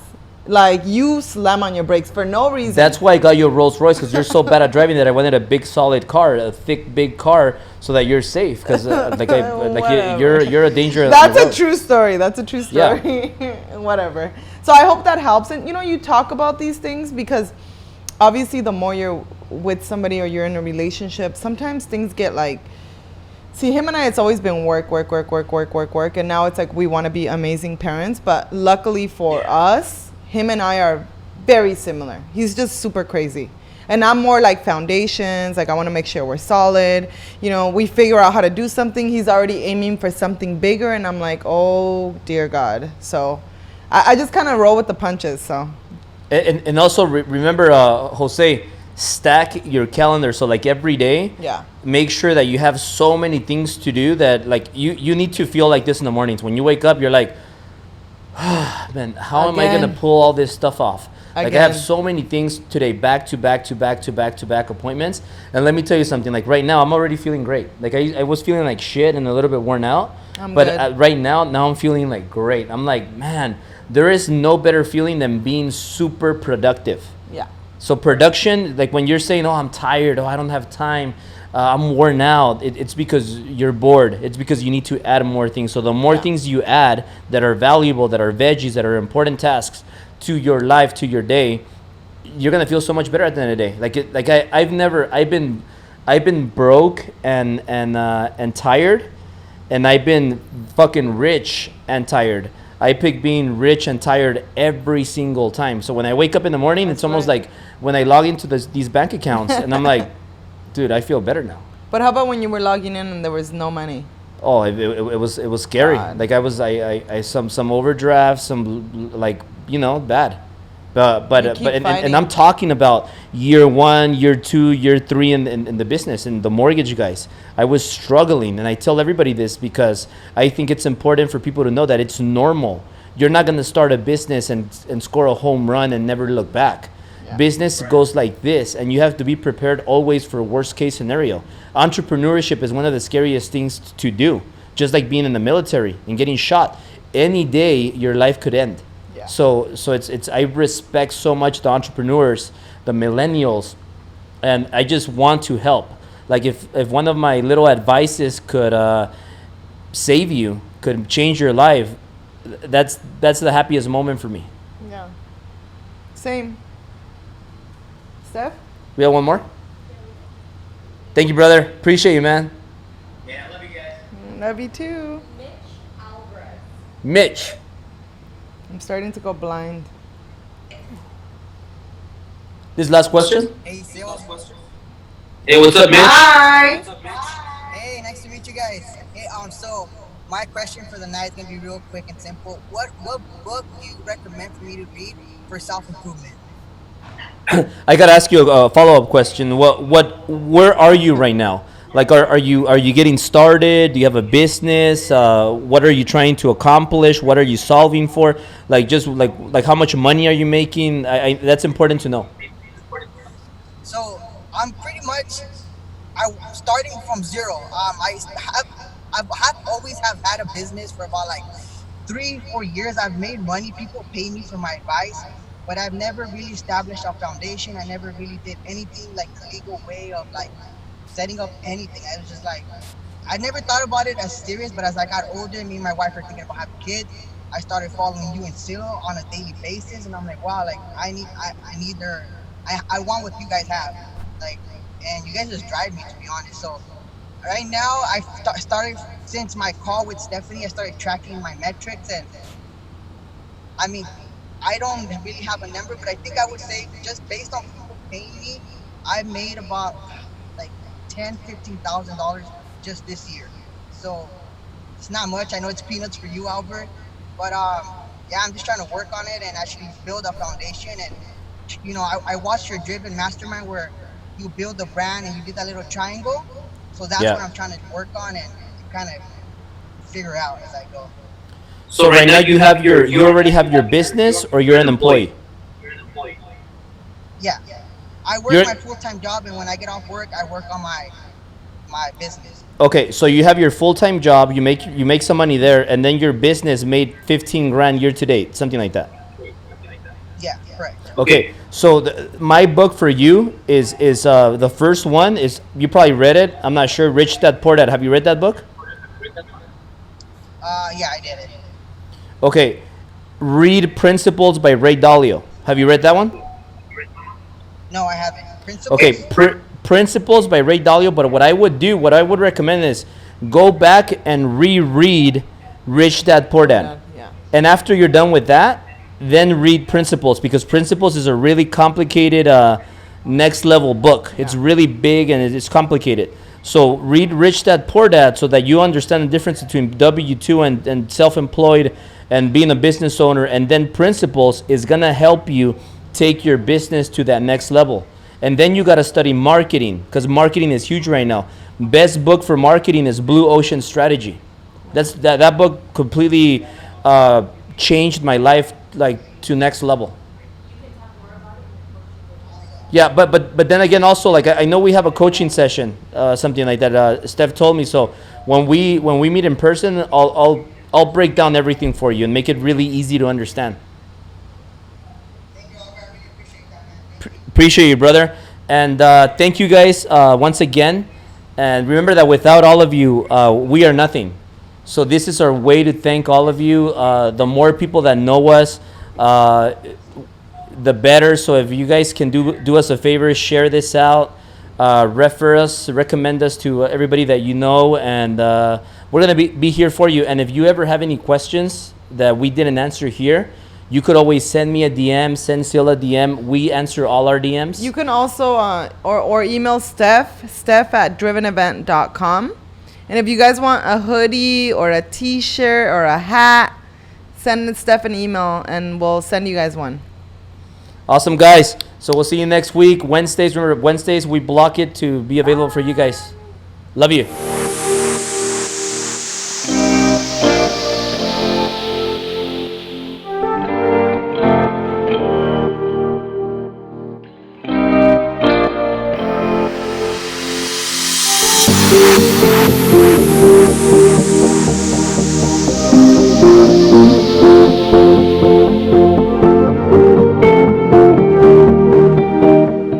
like, you slam on your brakes for no reason. That's why I got you a Rolls Royce, because you're so bad at driving that I wanted a big solid car, a thick big car, so that you're safe. Because you're a danger. That's a true story. That's a true story. Yeah. Whatever. So I hope that helps. And you talk about these things because obviously the more you're with somebody or you're in a relationship, sometimes things get like. See, him and I, it's always been work. And now it's like we want to be amazing parents. But luckily for us, him and I are very similar. He's just super crazy. And I'm more like foundations. Like I want to make sure we're solid. You know, we figure out how to do something. He's already aiming for something bigger, and I'm like, oh dear God. So I just kind of roll with the punches. So. And also remember, Jose, stack your calendar. So like every day, make sure that you have so many things to do that like you need to feel like this in the mornings. When you wake up, you're like, man, how am I going to pull all this stuff off? Like I have so many things today, back to back appointments. And let me tell you something, like right now, I'm already feeling great. Like I was feeling like shit and a little bit worn out. But right now I'm feeling like great. I'm like, man, there is no better feeling than being super productive. Yeah. So production, like when you're saying, oh, I'm tired, oh, I don't have time, I'm worn out, it's because you're bored. It's because you need to add more things. So the more things you add that are valuable, that are veggies, that are important tasks to your life, to your day, you're gonna feel so much better at the end of the day. I've been broke and tired, and I've been fucking rich and tired. I pick being rich and tired every single time. So when I wake up in the morning, it's almost like when I log into these bank accounts, and I'm like, dude, I feel better now. But how about when you were logging in and there was no money? Oh, it was scary. God. Like I some overdraft, some like bad. And I'm talking about year 1, year 2, year 3 in the business, in the mortgage, you guys. I was struggling, and I tell everybody this because I think it's important for people to know that it's normal. You're not going to start a business and score a home run and never look back. Yeah. Business goes like this, and you have to be prepared always for a worst case scenario. Entrepreneurship is one of the scariest things to do, just like being in the military and getting shot. Any day, your life could end. Yeah. So it's I respect so much the entrepreneurs, the millennials, and I just want to help. Like if one of my little advices could save you, could change your life, that's the happiest moment for me. Yeah. Same. Steph? We have one more? Thank you, brother. Appreciate you, man. Yeah, I love you guys. Love you too. Mitch. I'm starting to go blind. This last question? Hey, Syl. Hey, what's up, Mitch? Hi. What's up, Mitch? Hey, nice to meet you guys. Hey, so my question for the night is gonna be real quick and simple. What book do you recommend for me to read for self-improvement? I gotta ask you a follow-up question. Where are you right now? Like, are you getting started? Do you have a business? What are you trying to accomplish? What are you solving for? Like, just like how much money are you making? That's important to know. So I'm pretty much starting from zero. I've always had a business for about like 3-4 years. I've made money. People pay me for my advice, but I've never really established a foundation. I never really did anything like the legal way of like setting up anything. I was just like, I never thought about it as serious, but as I got older, me and my wife are thinking about having kids. I started following you and Syl on a daily basis, and I'm like, wow, like I want what you guys have, like, and you guys just drive me, to be honest. So right now, I started, since my call with Stephanie, I started tracking my metrics, and I mean, I don't really have a number, but I think I would say just based on people paying me, I made about like $10,000-$15,000 just this year. So it's not much. I know it's peanuts for you, Albert, but yeah, I'm just trying to work on it and actually build a foundation. And I watched your Driven Mastermind where you build the brand and you did that little triangle. So that's what I'm trying to work on and kind of figure out as I go. So right now you already have your business, or you're an employee? Yeah. I work my full-time job, and when I get off work, I work on my business. Okay, so you have your full-time job, you make some money there, and then your business made 15 grand year to date, something like that. Yeah, correct. Okay, so my book for you is the first one is, you probably read it. I'm not sure. Rich Dad Poor Dad. Have you read that book? Yeah, I did it. Okay, read Principles by Ray Dalio. Have you read that one? No, I haven't. Principles? Okay, Principles by Ray Dalio. But what I would recommend is go back and reread Rich Dad Poor Dad. Yeah. And after you're done with that, then read Principles, because Principles is a really complicated next level book. It's really big and it's complicated. So read Rich Dad Poor Dad so that you understand the difference between W-2 and self-employed and being a business owner. And then Principles is going to help you take your business to that next level. And then you got to study marketing, because marketing is huge right now. Best book for marketing is Blue Ocean Strategy. That book completely changed my life like to next level. Yeah, but then again, also like I know we have a coaching session, something like that. Steph told me so. When we meet in person, I'll break down everything for you and make it really easy to understand. Appreciate you, brother, and thank you guys once again. And remember that without all of you, we are nothing. So this is our way to thank all of you. The more people that know us, the better. So if you guys can do us a favor, share this out, refer us, recommend us to everybody that you know, and we're gonna be here for you. And if you ever have any questions that we didn't answer here, you could always send me a DM, send Syl a DM. We answer all our DMs. You can also or email Steph at drivenevent.com. And if you guys want a hoodie or a t-shirt or a hat, send Steph an email and we'll send you guys one. Awesome, guys. So we'll see you next week. Wednesdays, remember, Wednesdays we block it to be available for you guys. Love you. We'll be right back.